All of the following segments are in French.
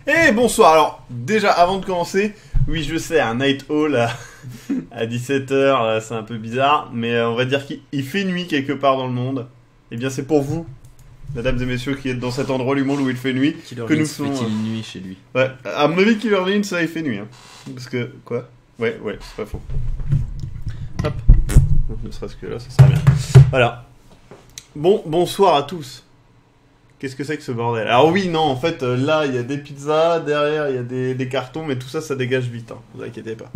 Et bonsoir, alors déjà avant de commencer, oui je sais, un night hall à 17h, c'est un peu bizarre, mais on va dire qu'il fait nuit quelque part dans le monde. Et bien c'est pour vous, mesdames et messieurs qui êtes dans cet endroit du monde où il fait nuit, que nous faisons... Fait-il nuit chez lui? Ouais, à mon avis Killer Lynn ça il fait nuit, hein. Parce que, quoi? Ouais, c'est pas faux. Hop, ne serait-ce que là, ça sera bien. Voilà. Bonsoir à tous. Qu'est-ce que c'est que ce bordel? Alors oui, non, en fait, là, il y a des pizzas, derrière, il y a des cartons, mais tout ça, ça dégage vite, hein, vous inquiétez pas.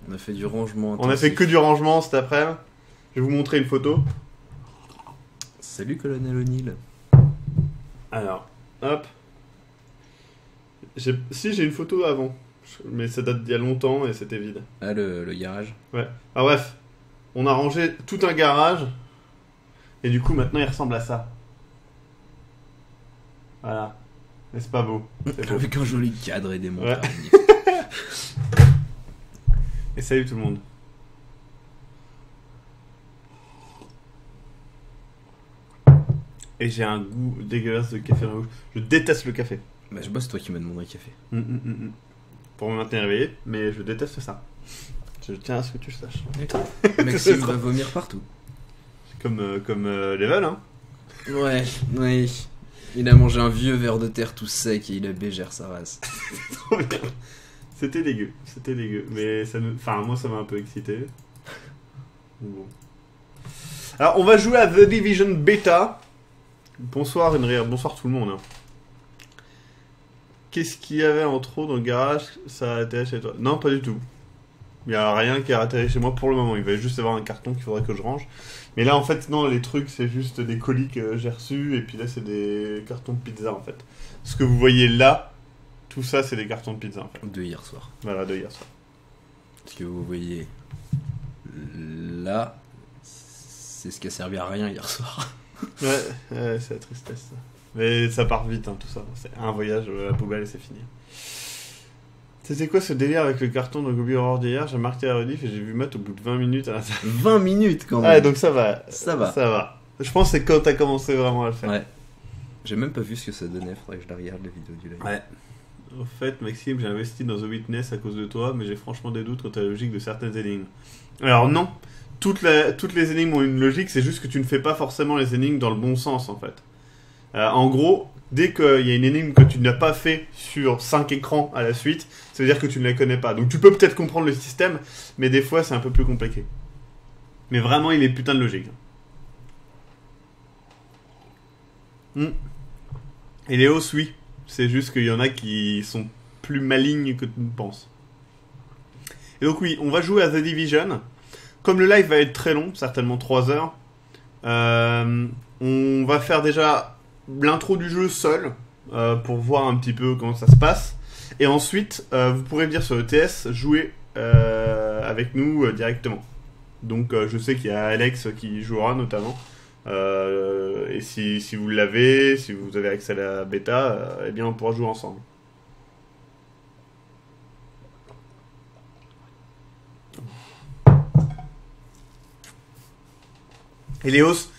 On a fait du rangement intensif. On a fait que du rangement cet après-midi. Je vais vous montrer une photo. Salut, Colonel O'Neill. Alors, hop. Si, j'ai une photo avant, mais ça date d'il y a longtemps et c'était vide. Ah, le garage. Ouais. Alors bref, on a rangé tout un garage, et du coup, maintenant, il ressemble à ça. Voilà. Mais c'est pas beau. C'est beau. Avec un joli cadre et des montagnes. Ouais. Et salut tout le monde. Et j'ai un goût dégueulasse de café rouge. Je déteste le café. Bah, je bosse, c'est toi qui m'as demandé le café. Pour me maintenir éveillé, mais je déteste ça. Je tiens à ce que tu le saches. Maxime va vomir partout. Comme Level, hein. Ouais. Il a mangé un vieux ver de terre tout sec et il a bégère sa race. Trop bien. C'était dégueu. Mais ça moi ça m'a un peu excité. Bon. Alors on va jouer à The Division Beta. Bonsoir Henry, bonsoir tout le monde. Hein. Qu'est-ce qu'il y avait en trop dans le garage? Ça a atterri chez toi? Non, pas du tout. Il n'y a rien qui a atterri chez moi pour le moment. Il va juste y avoir un carton qu'il faudrait que je range. Mais là, en fait, non, les trucs, c'est juste des colis que j'ai reçus. Et puis là, c'est des cartons de pizza, en fait. Ce que vous voyez là, tout ça, c'est des cartons de pizza, en fait. De hier soir. Voilà, de hier soir. Ce que vous voyez là, c'est ce qui a servi à rien hier soir. Ouais, c'est la tristesse, ça. Mais ça part vite, hein, tout ça. C'est un voyage à la poubelle et c'est fini. C'était quoi ce délire avec le carton de Gobi Horror d'hier? J'ai marqué la rediff et j'ai vu Matt au bout de 20 minutes à l'intérieur. 20 minutes quand même. Ouais, donc ça va. Ça va. Je pense que c'est quand t'as commencé vraiment à le faire. Ouais. J'ai même pas vu ce que ça donnait, faudrait que je la regarde la vidéo du live. Ouais. Au fait, Maxime, j'ai investi dans The Witness à cause de toi, mais j'ai franchement des doutes quant à la logique de certaines énigmes. Alors non, toutes les énigmes ont une logique, c'est juste que tu ne fais pas forcément les énigmes dans le bon sens, en fait. En gros, dès qu'il y a une énigme que tu n'as pas fait sur 5 écrans à la suite, ça veut dire que tu ne la connais pas. Donc tu peux peut-être comprendre le système, mais des fois c'est un peu plus compliqué. Mais vraiment, il est putain de logique. Et les hausses, oui. C'est juste qu'il y en a qui sont plus malignes que tu ne penses. Et donc oui, on va jouer à The Division. Comme le live va être très long, certainement 3 heures, on va faire déjà l'intro du jeu seul, pour voir un petit peu comment ça se passe. Et ensuite, vous pourrez venir sur ETS jouer avec nous directement. Donc je sais qu'il y a Alex qui jouera notamment. Et si vous l'avez, si vous avez accès à la bêta, eh bien on pourra jouer ensemble. Et Léos,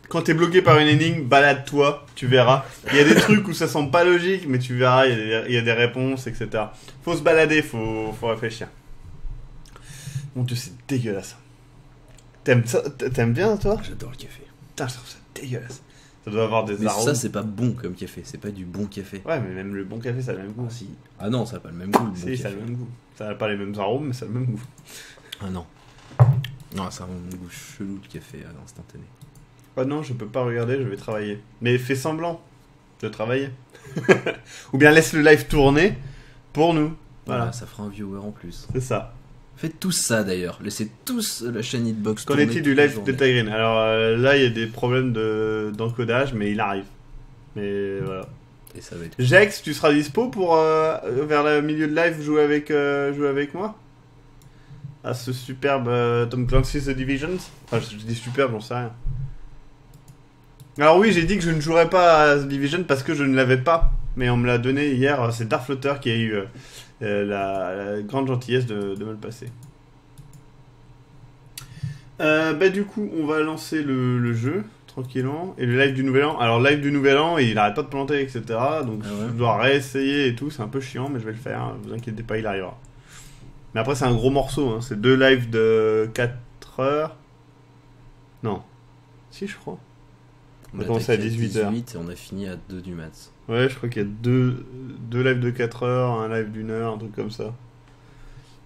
quand t'es bloqué par une énigme, balade-toi, tu verras. Il y a des trucs où ça semble pas logique, mais tu verras, il y a des réponses, etc. Faut se balader, faut réfléchir. Mon Dieu, c'est dégueulasse. T'aimes bien, toi? J'adore le café. Putain, je trouve ça dégueulasse. Ça doit avoir des mais arômes. Ça, c'est pas bon comme café, c'est pas du bon café. Ouais, mais même le bon café, ça a le même goût. Ah, si. Ah non, ça a pas le même goût, le bon si, café. ça a le même goût. Ça n'a pas les mêmes arômes, mais ça a le même goût. Ah non. Non, ça a un goût chelou, le café à l'instantané. Oh non, je peux pas regarder, je vais travailler. Mais fais semblant de travailler. Ou bien laisse le live tourner. Pour nous. Voilà. Voilà, ça fera un viewer en plus. C'est ça. Faites tous ça d'ailleurs. Laissez tous la chaîne Hitbox Qu'en tourner est-il du toute la live journée. de Tigrine? Alors là, il y a des problèmes d'encodage, mais il arrive. Mais voilà. Et ça va être... Jex, tu seras dispo pour vers le milieu de live jouer avec moi à ce superbe Tom Clancy's The Division. Enfin, je dis superbe, j'en sais rien. Alors oui, j'ai dit que je ne jouerais pas à The Division parce que je ne l'avais pas, mais on me l'a donné hier. C'est Darflutter qui a eu la grande gentillesse de me le passer. Bah du coup, on va lancer le jeu tranquillement et le live du Nouvel An. Alors live du Nouvel An, il arrête pas de planter, etc. Donc je dois réessayer et tout. C'est un peu chiant, mais je vais le faire. Hein. Vous inquiétez pas, il arrivera. Mais après, c'est un gros morceau. Hein. C'est 2 lives de 4 heures. Non. Si, je crois. On a commencé à 18h. Et on a fini à 2 du mat. Ouais, je crois qu'il y a deux lives de 4 heures, un live d'1 heure, un truc comme ça. À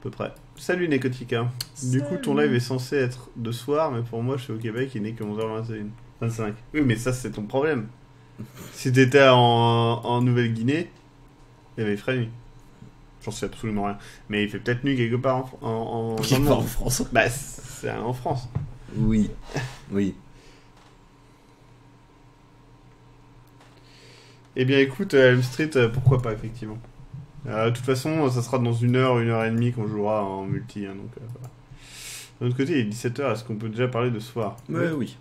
peu près. Salut Nekotika. Du coup, ton live est censé être de soir, mais pour moi, je suis au Québec, il n'est que 11h21. 25. Oui, mais ça, c'est ton problème. Si t'étais en Nouvelle-Guinée, il ferait nuit. J'en sais absolument rien. Mais il fait peut-être nuit quelque part dans le monde. En France. Bah, c'est en France. Oui. Oui. Eh bien, écoute, Elm Street, pourquoi pas, effectivement. De toute façon, ça sera dans 1 heure, 1 heure et demie qu'on jouera en multi. Hein, donc, voilà. De l'autre côté, il est 17h. Est-ce qu'on peut déjà parler de ce soir? Ouais, oui.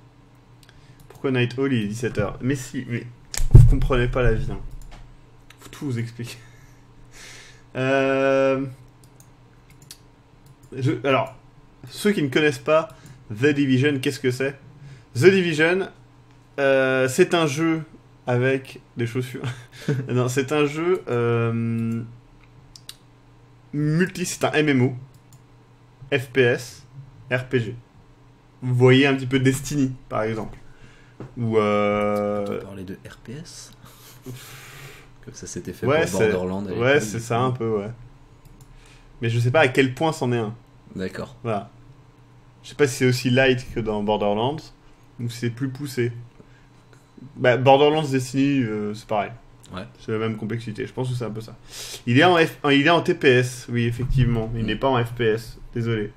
Pourquoi Night Hall, il est 17h? Mais si, mais vous comprenez pas la vie. Hein. Faut tout vous expliquer. Alors, ceux qui ne connaissent pas The Division, qu'est-ce que c'est? The Division, c'est un jeu avec des chaussures. Non, c'est un jeu multi, c'est un MMO, FPS, RPG. Vous voyez un petit peu Destiny, par exemple. Ou On peut parler de RPS. Comme ça s'était fait ouais, pour Borderlands. Ouais, c'est ça un peu, ouais. Mais je sais pas à quel point c'en est un. D'accord. Voilà. Je sais pas si c'est aussi light que dans Borderlands, ou si c'est plus poussé. Bah, Borderlands Destiny, c'est pareil. Ouais. C'est la même complexité, je pense que c'est un peu ça. Il est en TPS, oui, effectivement. Il n'est pas en FPS, désolé.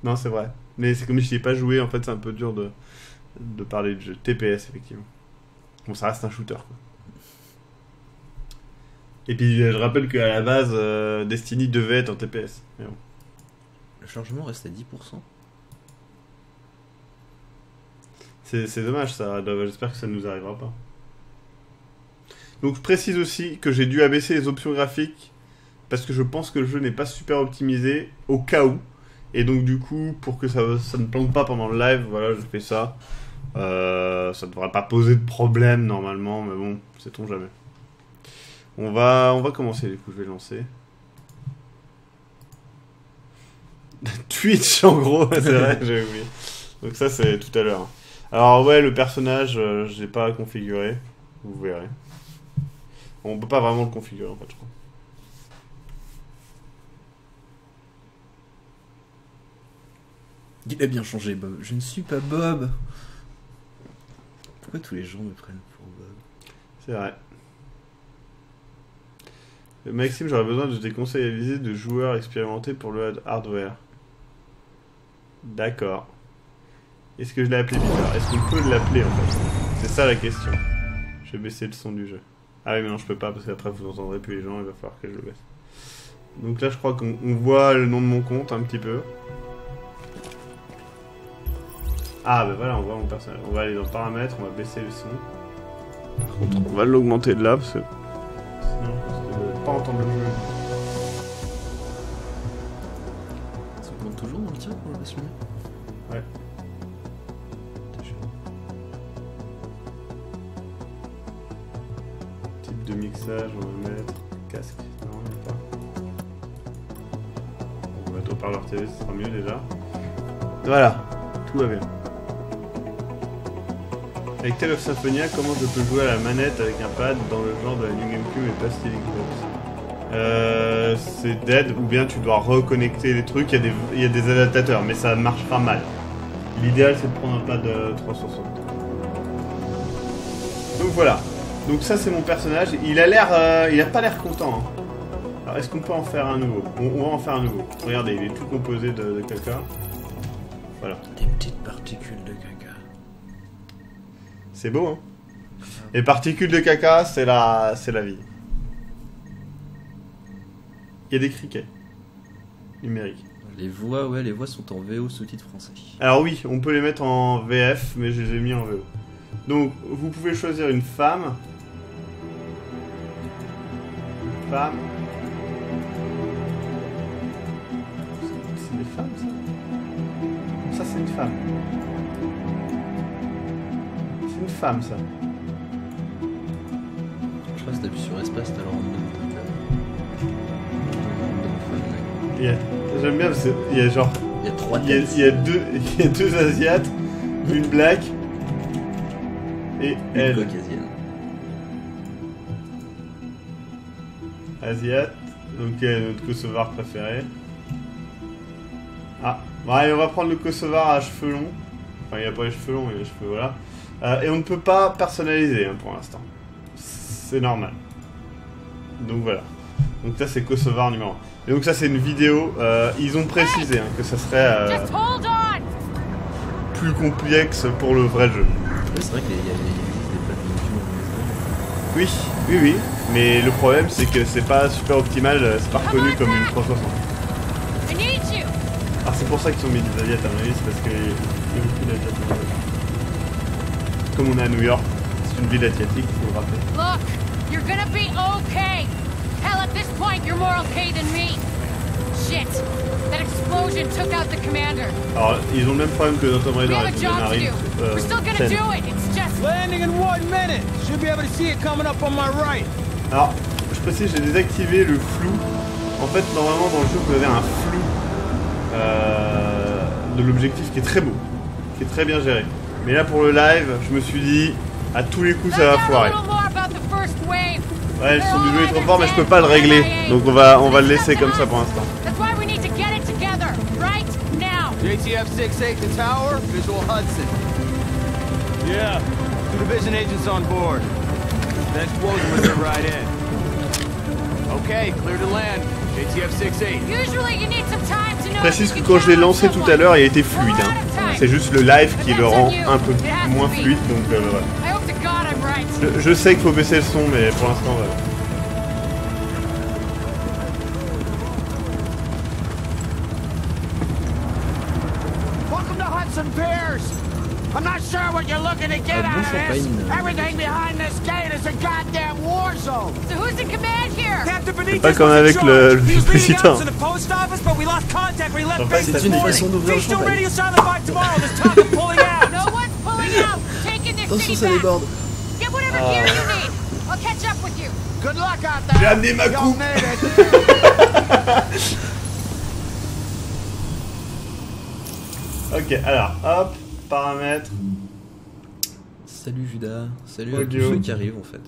Non, c'est vrai. Mais c'est comme si je n'y ai pas joué, en fait, c'est un peu dur de parler de jeu. TPS, effectivement. Bon, ça reste un shooter, quoi. Et puis, je rappelle qu'à la base, Destiny devait être en TPS. Mais bon. Le chargement reste à 10%. C'est dommage, ça. J'espère que ça ne nous arrivera pas. Donc, je précise aussi que j'ai dû abaisser les options graphiques parce que je pense que le jeu n'est pas super optimisé au cas où. Et donc, du coup, pour que ça ne plante pas pendant le live, voilà, je fais ça. Ça ne devrait pas poser de problème normalement, mais bon, sait-on jamais. On va commencer, du coup, je vais lancer. Twitch, en gros, c'est vrai, j'avais oublié. Donc ça, c'est tout à l'heure. Alors ouais, le personnage, je l'ai pas configuré. Vous verrez. On peut pas vraiment le configurer, en fait, je crois. Il a bien changé, Bob. Je ne suis pas Bob. Pourquoi tous les gens me prennent pour Bob? C'est vrai. Maxime, j'aurais besoin de tes conseils avisés de joueurs expérimentés pour le hardware. D'accord. Est-ce que je l'ai appelé bizarre? Est-ce qu'on peut l'appeler en fait? C'est ça la question. Je vais baisser le son du jeu. Ah oui, mais non, je peux pas parce qu'après vous entendrez plus les gens, il va falloir que je le baisse. Donc là, je crois qu'on voit le nom de mon compte un petit peu. Ah bah voilà, on voit mon personnage. On va aller dans paramètres, on va baisser le son. Par contre, on va l'augmenter de là parce que sinon, je ne vais pas entendre le jeu. Ça augmente toujours dans le tir pour le basse lumière? Ouais. Type de mixage, on va mettre casque. Non, on met pas. On va mettre haut-parleur TV, ce sera mieux déjà. Voilà, tout va bien. Avec Tale of Symphonia, comment je peux jouer à la manette avec un pad dans le genre de la New GameCube et pas Steam Xbox? C'est dead, ou bien tu dois reconnecter les trucs, il y a des adaptateurs, mais ça marchera mal. L'idéal c'est de prendre un pad 360. Donc voilà. Donc ça c'est mon personnage. Il a pas l'air content. Hein. Alors, est-ce qu'on peut en faire un nouveau? On va en faire un nouveau. Regardez, il est tout composé de caca. Voilà. Des petites particules de caca. C'est beau, hein? Les particules de caca, c'est la vie. Il y a des criquets numériques. Les voix sont en VO sous-titres français. Alors oui, on peut les mettre en VF, mais je les ai mis en VO. Donc, vous pouvez choisir une femme. Femme. C'est des femmes, ça? Ça, c'est une femme. C'est une femme, ça. Je crois que si t'appuies sur espace, t'as le random. J'aime bien parce qu'il y a genre. Il y a 3 Il y a deux Asiates, une black et Une elle. caucasienne. Asiate, donc notre Kosovar préféré. Ah, bon, allez, on va prendre le Kosovar à cheveux longs. Enfin, il n'y a pas les cheveux longs, il y a les cheveux, voilà. Et on ne peut pas personnaliser hein, pour l'instant. C'est normal. Donc voilà. Donc ça, c'est Kosovar numéro 1. Et donc ça, c'est une vidéo. Ils ont précisé hein, que ça serait plus complexe pour le vrai jeu. Ouais, c'est vrai qu'il existe des plateformes Oui, oui, oui. Mais le problème, c'est que c'est pas super optimal, c'est pas reconnu comme une 360. Alors c'est pour ça qu'ils ont mis des Asiates à mon avis, c'est parce qu'il y a beaucoup d'Asiates. Comme on est à New York, c'est une ville asiatique, il faut le rappeler. Look, you're gonna be okay. Hell, at this point, you're more okay than me. Shit, that explosion took out the commander. Alors, ils ont le même problème que notre Tomb We Raider have a avec le job to Denari. do. We're still gonna do it. It's just Landing in 1 minute. Should be able to see it coming up on my right. Alors, je précise, j'ai désactivé le flou. En fait, normalement, dans le jeu, vous avez un flou de l'objectif qui est très beau, qui est très bien géré. Mais là, pour le live, je me suis dit, à tous les coups, ça va foirer. Ouais, le son du jeu est trop fort, mais je peux pas le régler. Donc on va le laisser comme ça pour l'instant. JTF 68 the tower, visual Hudson. Yeah, 2 division agents on board. The explosion was right in. Okay, clear to land. JTF 68. Je précise que quand je l'ai lancé tout à l'heure, il a été fluide. Hein. C'est juste le live qui le rend un peu moins fluide, donc voilà. Je sais qu'il faut baisser le son, mais pour l'instant, voilà. Welcome to Hudson Piers. I'm not sure what you're looking to get out of this. Everything behind this gate is a goddamn war zone. So who's in command here? C'est pas comme avec le vice-président. C'est une façon d'ouvrir le champagne. No one's pulling out. Taking this Attention, city ça back. déborde. Get whatever gear you need. I'll catch up with you. Good luck out there. J'ai amené ma coupe. Ok, alors, hop, paramètres. Salut Judas, salut à Audio. tous ceux qui arrivent en fait.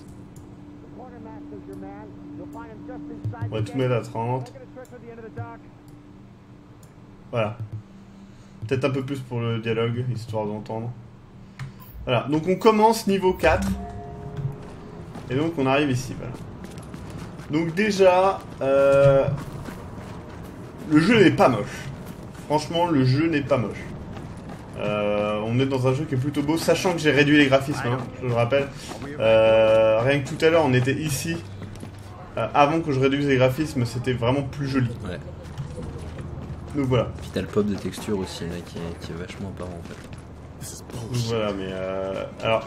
On va tout mettre à 30. Voilà. Peut-être un peu plus pour le dialogue, histoire d'entendre. Voilà, donc on commence niveau 4. Et donc on arrive ici, voilà. Donc déjà, le jeu n'est pas moche. Franchement, le jeu n'est pas moche. On est dans un jeu qui est plutôt beau, sachant que j'ai réduit les graphismes, hein, je le rappelle. Rien que tout à l'heure, on était ici. Avant que je réduise les graphismes, c'était vraiment plus joli. Ouais. Donc voilà. Puis t'as le pop de texture aussi là qui est vachement apparent en fait. Donc voilà, mais alors.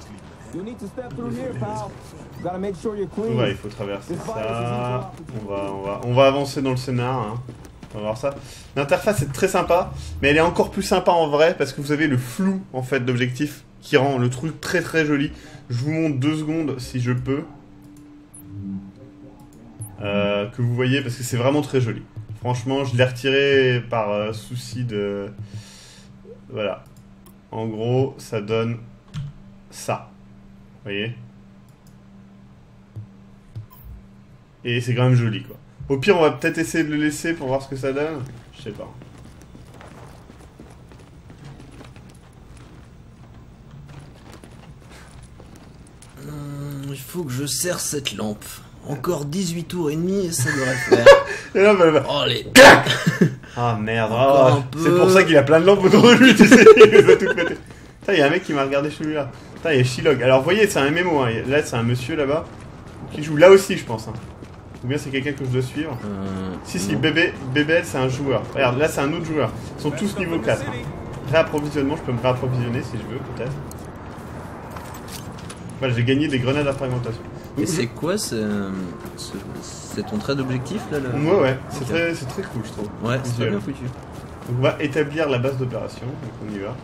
Ouais, il faut traverser ça. On va avancer dans le scénar. Hein. On va voir ça. L'interface est très sympa, mais elle est encore plus sympa en vrai parce que vous avez le flou en fait d'objectif qui rend le truc très très joli. Je vous montre 2 secondes si je peux. Que vous voyez parce que c'est vraiment très joli. Franchement, je l'ai retiré par souci de... Voilà. En gros, ça donne ça. Vous voyez? Et c'est quand même joli, quoi. Au pire, on va peut-être essayer de le laisser pour voir ce que ça donne. Je sais pas. Il faut que je serre cette lampe. Encore 18 tours et demi et ça devrait faire. Et là, bah, Oh les... ah merde, Encore oh, un peu. c'est pour ça qu'il a plein de lampes autour de lui, tu sais, il les a toutes pétées. Putain, il y a un mec qui m'a regardé celui-là. Putain, il y a Shilog. Alors, vous voyez, c'est un MMO, hein. Là, c'est un monsieur là-bas qui joue là aussi, je pense. Hein. Ou bien c'est quelqu'un que je dois suivre. Si, non. BBL, c'est un joueur. Regarde, là, c'est un autre joueur. Ils sont tous niveau 4. Hein. Réapprovisionnement, je peux me réapprovisionner si je veux, peut-être. Voilà, j'ai gagné des grenades à fragmentation. Et c'est quoi c'est ton trait d'objectif là le... Ouais, c'est Ok. très cool, je trouve. Ouais, c'est très Visuel. bien foutu. Donc on va établir la base d'opération, donc on y va.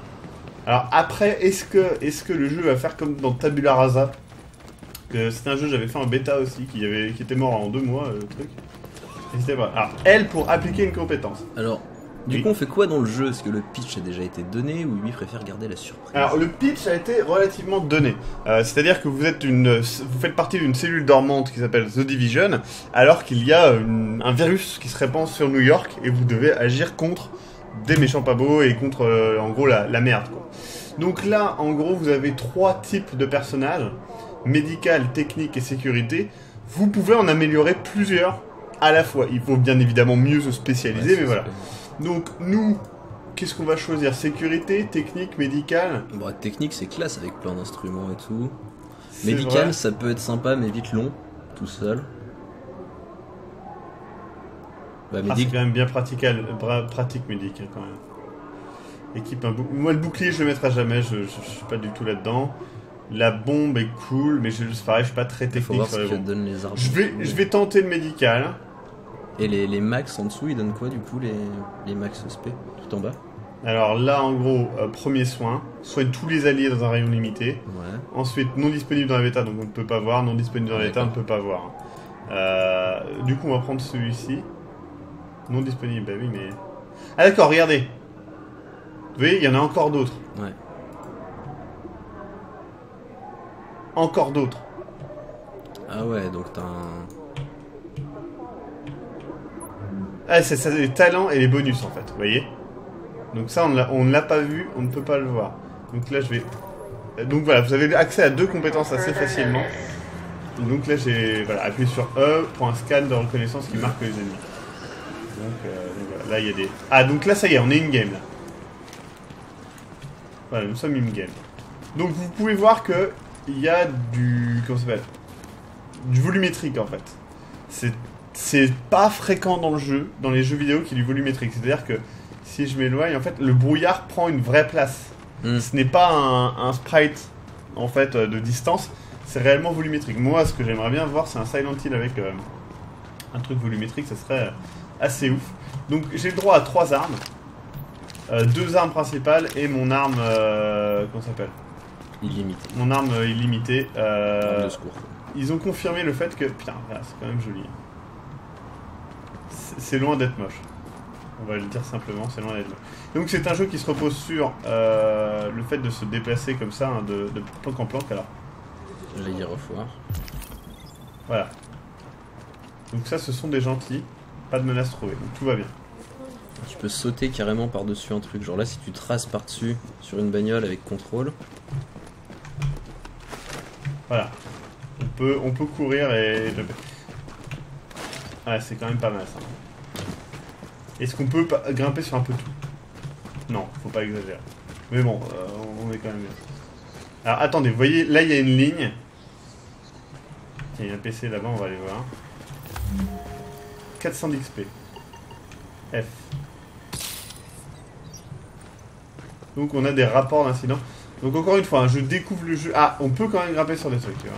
Alors après, est-ce que le jeu va faire comme dans Tabula Rasa? C'est un jeu que j'avais fait en bêta aussi, qui était mort en 2 mois, le truc. N'hésitez pas. Alors, elle pour appliquer une compétence. Alors, du coup on fait quoi dans le jeu? Est-ce que le pitch a déjà été donné ou lui préfère garder la surprise? Alors le pitch a été relativement donné. C'est-à-dire que vous faites partie d'une cellule dormante qui s'appelle The Division, alors qu'il y a un virus qui se répand sur New York et vous devez agir contre des méchants pas beaux et contre en gros la merde, quoi. Donc là, en gros, vous avez 3 types de personnages: médical, technique et sécurité. Vous pouvez en améliorer plusieurs à la fois. Il faut bien évidemment mieux se spécialiser, mais voilà. Donc nous, qu'est-ce qu'on va choisir? Sécurité, technique, médical? Bon, technique c'est classe avec plein d'instruments et tout. C'est Médical vrai. ça peut être sympa mais vite long, tout seul. Bah, Ah, c'est quand même bien pratique médical quand même. Équipe moi le bouclier je le mettrai jamais, je suis pas du tout là-dedans. La bombe est cool, mais c'est pareil, je suis pas très Il faut technique voir sur ce les que bombes. donnent les armes. Je vais tenter le médical. Et les max en dessous ils donnent quoi du coup les max SP tout en bas? Alors là en gros, premier soin, soigne tous les alliés dans un rayon limité. Ouais. Ensuite, non disponible dans la bêta, donc on ne peut pas voir. Non disponible dans la bêta, on ne peut pas voir. Du coup, on va prendre celui-ci. Non disponible, bah oui, mais... Ah d'accord, regardez. Vous voyez, il y en a encore d'autres. Ouais. Encore d'autres. Ah ouais, donc t'as un... Ah, c'est ça, les talents et les bonus, en fait, vous voyez. Donc ça, on ne l'a pas vu, on ne peut pas le voir. Donc là, je vais... Donc voilà, vous avez accès à 2 compétences assez facilement. Donc là, j'ai appuyé sur E pour un scan de reconnaissance qui marque les ennemis. Donc voilà, là, il y a des... Ah, donc là, ça y est, on est in-game, là. Voilà, nous sommes in-game. Donc vous pouvez voir que il y a du... Comment ça s'appelle? Du volumétrique, en fait. C'est pas fréquent dans le jeu, dans les jeux vidéo, qu'il y ait du volumétrique. C'est-à-dire que si je m'éloigne, en fait, le brouillard prend une vraie place. Ce n'est pas un sprite, en fait, de distance. C'est réellement volumétrique. Moi, ce que j'aimerais bien voir, c'est un Silent Hill avec un truc volumétrique. Ça serait assez ouf. Donc, j'ai le droit à 3 armes. 2 armes principales et mon arme... comment ça s'appelle? illimité. Mon arme illimitée. Arme de secours. Ils ont confirmé le fait que... Putain, regarde, c'est quand même joli. C'est loin d'être moche. On va le dire simplement, c'est loin d'être moche. Donc c'est un jeu qui se repose sur le fait de se déplacer comme ça, hein, de planque en planque. Alors, Je vais y revoir. voilà. Donc ça, ce sont des gentils. Pas de menace trouvée, donc tout va bien. Tu peux sauter carrément par-dessus un truc. Genre là, si tu traces par-dessus sur une bagnole avec contrôle. Voilà. On peut courir et... Ouais, c'est quand même pas mal ça. Est-ce qu'on peut grimper sur un peu tout? Non, faut pas exagérer. Mais bon, on est quand même bien. Alors attendez, vous voyez, là il y a une ligne. Il y a un PC là-bas, on va aller voir. 400 d'XP. F. Donc on a des rapports d'incidents. Donc encore une fois, hein, je découvre le jeu. Ah, on peut quand même grimper sur des trucs, tu vois.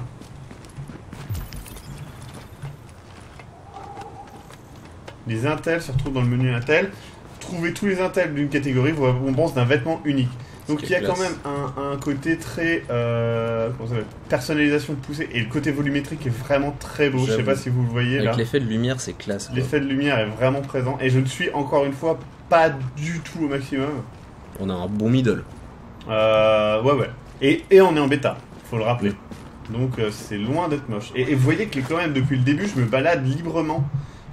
Les intels se retrouvent dans le menu intel. Trouvez tous les intels d'une catégorie, vous récompense d'un vêtement unique. Donc il y a quand même un côté très comment ça s'appelle, personnalisation poussée, et le côté volumétrique est vraiment très beau. Je sais pas si vous le voyez là. Avec l'effet de lumière, c'est classe. L'effet de lumière est vraiment présent et je ne suis encore une fois pas du tout au maximum. On a un bon middle. Ouais. Et on est en bêta, faut le rappeler. Donc c'est loin d'être moche. Et vous voyez que quand même depuis le début, je me balade librement.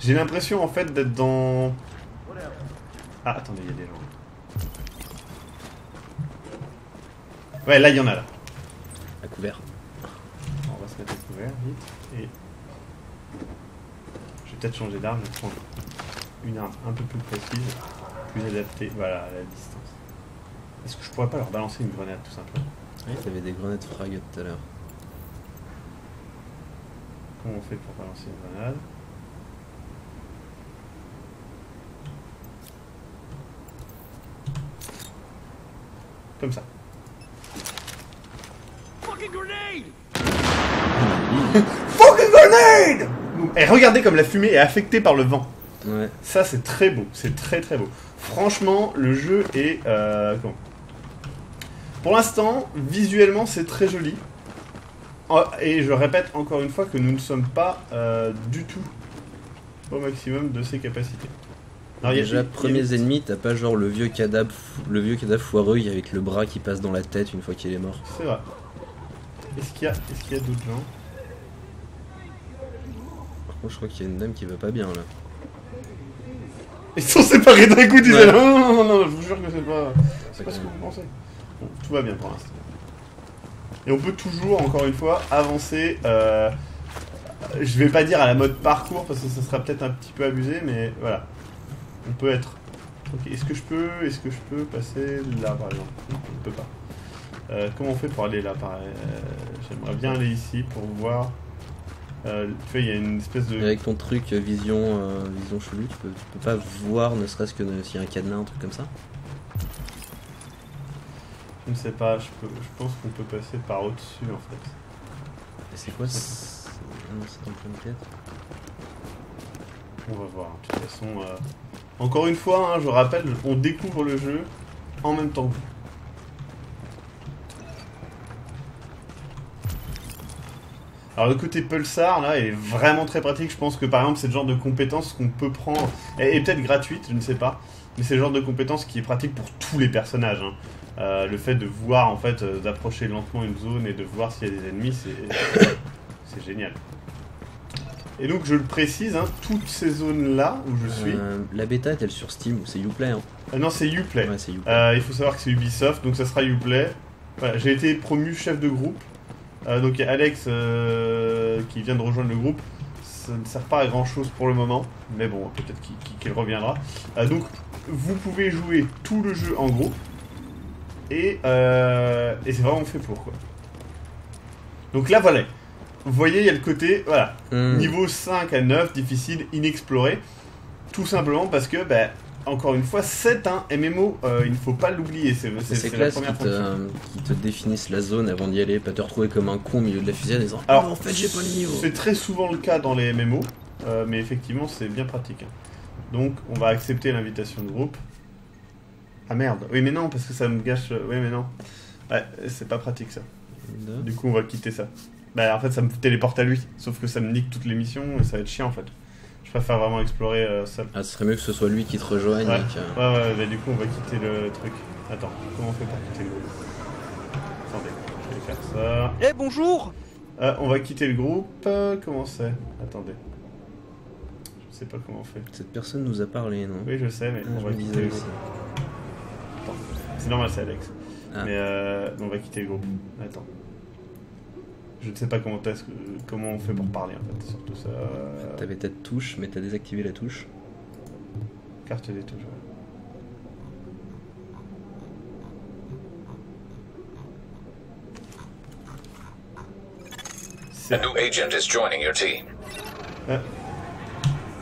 J'ai l'impression en fait d'être dans... Ah, attendez, il y a des gens. Ouais, là, il y en a, là. À couvert. On va se mettre à couvert, vite. Et... peut-être changer d'arme, je vais prendre une arme un peu plus précise, plus adaptée, voilà, à la distance. Est-ce que je pourrais pas leur balancer une grenade tout simplement? Oui, t'avais des grenades frag tout à l'heure. Comment on fait pour balancer une grenade? Comme ça. Fucking grenade! Fucking grenade! Et regardez comme la fumée est affectée par le vent. Ouais. Ça c'est très beau, c'est très très beau. Franchement, le jeu est... comment? Pour l'instant, visuellement c'est très joli. Et je répète encore une fois que nous ne sommes pas du tout au maximum de ses capacités. Alors, Déjà, premiers ennemis, t'as pas genre le vieux cadavre foireux avec le bras qui passe dans la tête une fois qu'il est mort. C'est vrai. Est-ce qu'il y a d'autres gens? Par contre, je crois qu'il y a une dame qui va pas bien là. Ils sont séparés d'un coup, disait Ouais. non, je vous jure que c'est pas ce que vous pensez. Bon, tout va bien pour l'instant. Et on peut toujours, encore une fois, avancer. Je vais pas dire à la mode parcours parce que ça sera peut-être un petit peu abusé, mais voilà. On peut être. Ok, est-ce que je peux passer là par exemple? Non, je ne peux pas. Comment on fait pour aller là pareil? J'aimerais bien aller ici pour voir. Tu vois, il y a une espèce de. Avec ton truc vision chelou, tu peux pas voir ne serait-ce que s'il y a un cadenas, un truc comme ça. Je ne sais pas, je pense qu'on peut passer par au-dessus en fait. Et c'est quoi ça? Ah non, c'est en pleine quête. On va voir, de toute façon. Encore une fois, hein, je rappelle, on découvre le jeu en même temps que vous. Alors le côté Pulsar là est vraiment très pratique. Je pense que par exemple c'est le genre de compétence qu'on peut prendre, et peut-être gratuite, je ne sais pas, mais c'est le genre de compétence qui est pratique pour tous les personnages. Hein. Le fait de voir en fait, d'approcher lentement une zone et de voir s'il y a des ennemis, c'est génial. Et donc je le précise, hein, toutes ces zones là où je suis. La bêta est-elle sur Steam ou c'est Uplay hein? Non, c'est Uplay. Ouais, c'est Uplay. Il faut savoir que c'est Ubisoft, donc ça sera Uplay. Voilà, j'ai été promu chef de groupe. Donc il y a Alex qui vient de rejoindre le groupe. Ça ne sert pas à grand chose pour le moment, mais bon, peut-être qu'il reviendra. Donc vous pouvez jouer tout le jeu en groupe. Et c'est vraiment fait pour quoi. Donc là voilà. Vous voyez, il y a le côté, voilà, niveau 5 à 9, difficile, inexploré. Tout simplement parce que, bah, encore une fois, c'est un MMO, il ne faut pas l'oublier. C'est la classe première fonction. qui te définissent la zone avant d'y aller, pas te retrouver comme un con au milieu de la fusée en disant Alors, en fait j'ai pas le niveau. C'est très souvent le cas dans les MMO, mais effectivement c'est bien pratique. Donc on va accepter l'invitation de groupe. Ah merde, oui mais non, parce que ça me gâche. Oui mais non. Ouais, c'est pas pratique ça. Du coup on va quitter ça. Bah en fait ça me téléporte à lui, sauf que ça me nique toutes les missions et ça va être chiant en fait. Je préfère vraiment explorer seul. Ah, ce serait mieux que ce soit lui qui te rejoigne. Ouais, et ouais, bah du coup on va quitter le truc. Attends, comment on fait pour quitter le groupe? Attendez, je vais faire ça. Eh bonjour. On va quitter le groupe. Comment c'est? Attendez. Je sais pas comment on fait. Cette personne nous a parlé, non? Oui, je sais, mais on va quitter le groupe. Attends, c'est normal, c'est Alex. Ah. Mais on va quitter le groupe. Attends. Je ne sais pas comment on fait pour parler en fait, surtout ça. T'avais ta touche, mais t'as désactivé la touche. Carte des touches, ouais. A new agent is joining your team.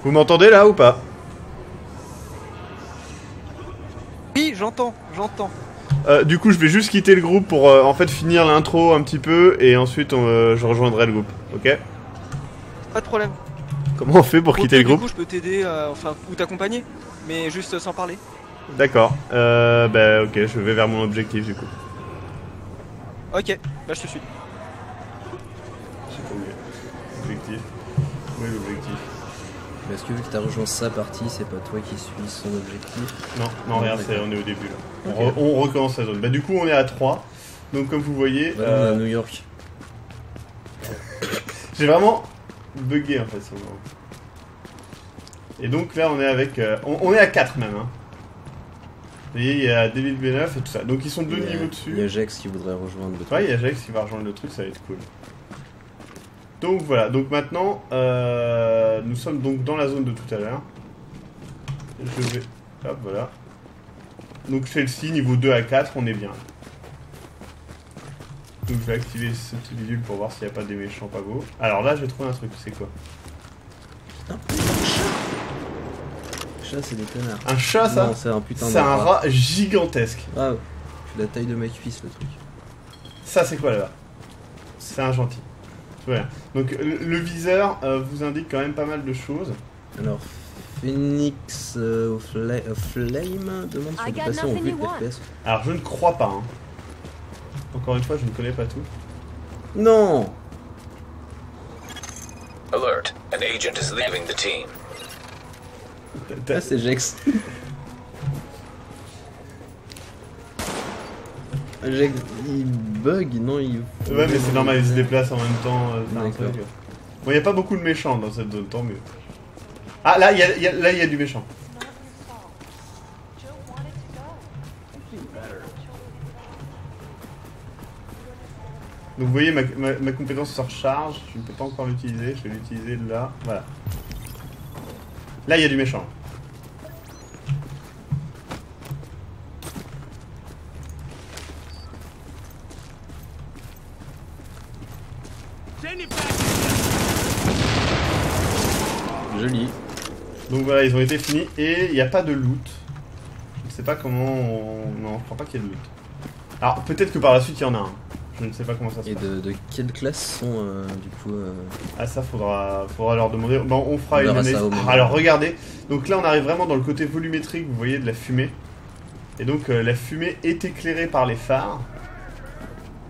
Vous m'entendez là ou pas? Oui, j'entends. Du coup, je vais juste quitter le groupe pour en fait finir l'intro un petit peu et ensuite je rejoindrai le groupe, ok? Pas de problème. Comment on fait pour quitter le groupe? Du coup, je peux t'aider, ou t'accompagner, mais juste sans parler. D'accord, bah ok, je vais vers mon objectif du coup. Ok, bah je te suis. Je sais pas où il est. Objectif. Où est l'objectif? Mais est-ce que vu que t'as rejoint sa partie, c'est pas toi qui suis son objectif? Non, regarde, d'accord. on est au début là. Ok. On recommence la zone. Bah du coup on est à 3. Donc comme vous voyez... Ouais, on est à New York. J'ai vraiment bugué en fait sur le moment. Et donc là on est avec... on est à 4 même. Hein. Vous voyez, il y a David B9 et tout ça. Donc ils sont 2 niveaux dessus. Il y a Jax qui voudrait rejoindre le truc. Ouais, il y a Jax qui va rejoindre le truc, ça va être cool. Donc voilà, donc maintenant, nous sommes donc dans la zone de tout à l'heure. Je vais... Hop, voilà. Donc celle-ci, niveau 2 à 4, on est bien. Donc je vais activer ce petit bidule pour voir s'il n'y a pas des méchants pas beaux. Alors là, j'ai trouvé un truc, c'est quoi? Chat, c'est des connards. Un chat, ça? Non, c'est un putain de C'est un rat gigantesque. Ah, c'est la taille de ma cuisse, le truc. Ça, c'est quoi là? C'est un gentil. Voilà. Donc le viseur vous indique quand même pas mal de choses. Alors, Phoenix Flame demande si on peut passer en vue de FPS. Alors je ne crois pas. Hein. Encore une fois, je ne connais pas tout. Non! Alert. An agent is leaving the team. Ah, c'est Jex. Jex, il bug, non, il... Ouais, mais c'est normal, il se déplace en même temps. D'accord. Bon, il n'y a pas beaucoup de méchants dans cette zone, tant mieux. Ah, là, il y a du méchant. Donc vous voyez, ma compétence se recharge, je ne peux pas encore l'utiliser, je vais l'utiliser là, voilà. Là, il y a du méchant. Joli. Donc voilà, ils ont été finis et il n'y a pas de loot. Je ne sais pas comment on... Non, je crois pas qu'il y ait de loot. Alors peut-être que par la suite il y en a un. Je ne sais pas comment ça se Et passe. de quelle classe sont du coup Ah ça faudra leur demander. Bon, on fera On une verra analyse. ça au moment. Alors regardez, donc là on arrive vraiment dans le côté volumétrique, vous voyez, de la fumée. Et donc la fumée est éclairée par les phares.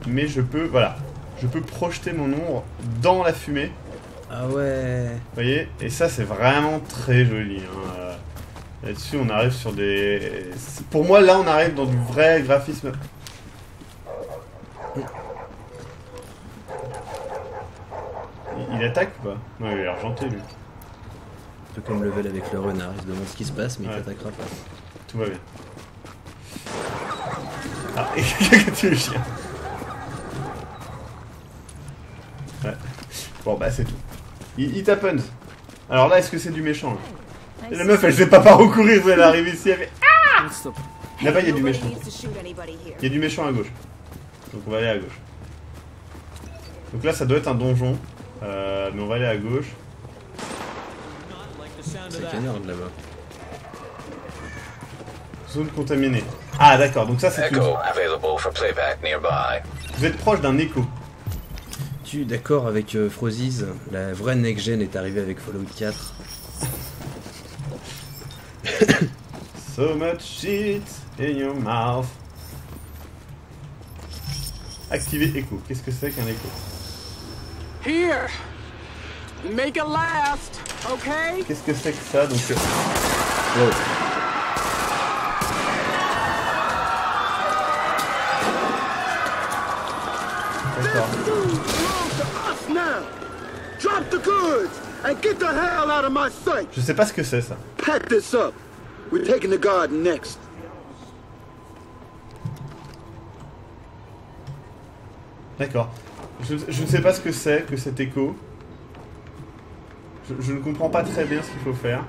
Mais je peux, voilà, je peux projeter mon ombre dans la fumée. Ah ouais. Vous voyez, et ça c'est vraiment très joli. Hein. Là-dessus on arrive sur des... Pour moi là on arrive dans du vrai graphisme. Il attaque ou pas? Non, il a l'air gentil lui. Un peu comme Level avec le renard, il se demande ce qui se passe mais Ouais. il t'attaquera pas. Tout va bien. Ah, et quelqu'un tue le chien. Ouais. Bon bah c'est tout. It happens. Alors là, est-ce que c'est du méchant là? Et la meuf, elle sait pas par où courir, elle arrive ici, elle fait... Ah! Là-bas, il y a du méchant. Il y a du méchant à gauche. Donc on va aller à gauche. Donc là, ça doit être un donjon. Mais on va aller à gauche. C'est canard de là-bas. Zone contaminée. Ah d'accord, donc ça c'est une... Echo available for playback nearby. Vous êtes proche d'un écho. Tu es d'accord avec Frozis, la vraie next-gen est arrivée avec Fallout 4. So much shit in your mouth. Activer écho. Qu'est-ce que c'est qu'un écho? Here! Make it last, okay? Qu'est-ce que c'est que ça? Donc Wow. d'accord. Now, drop the goods and get the hell out of my sight. Je sais pas ce que c'est ça. Pack this up. We're taking the garden next. D'accord. Je ne sais pas ce que c'est que cet écho. Je ne comprends pas très bien ce qu'il faut faire.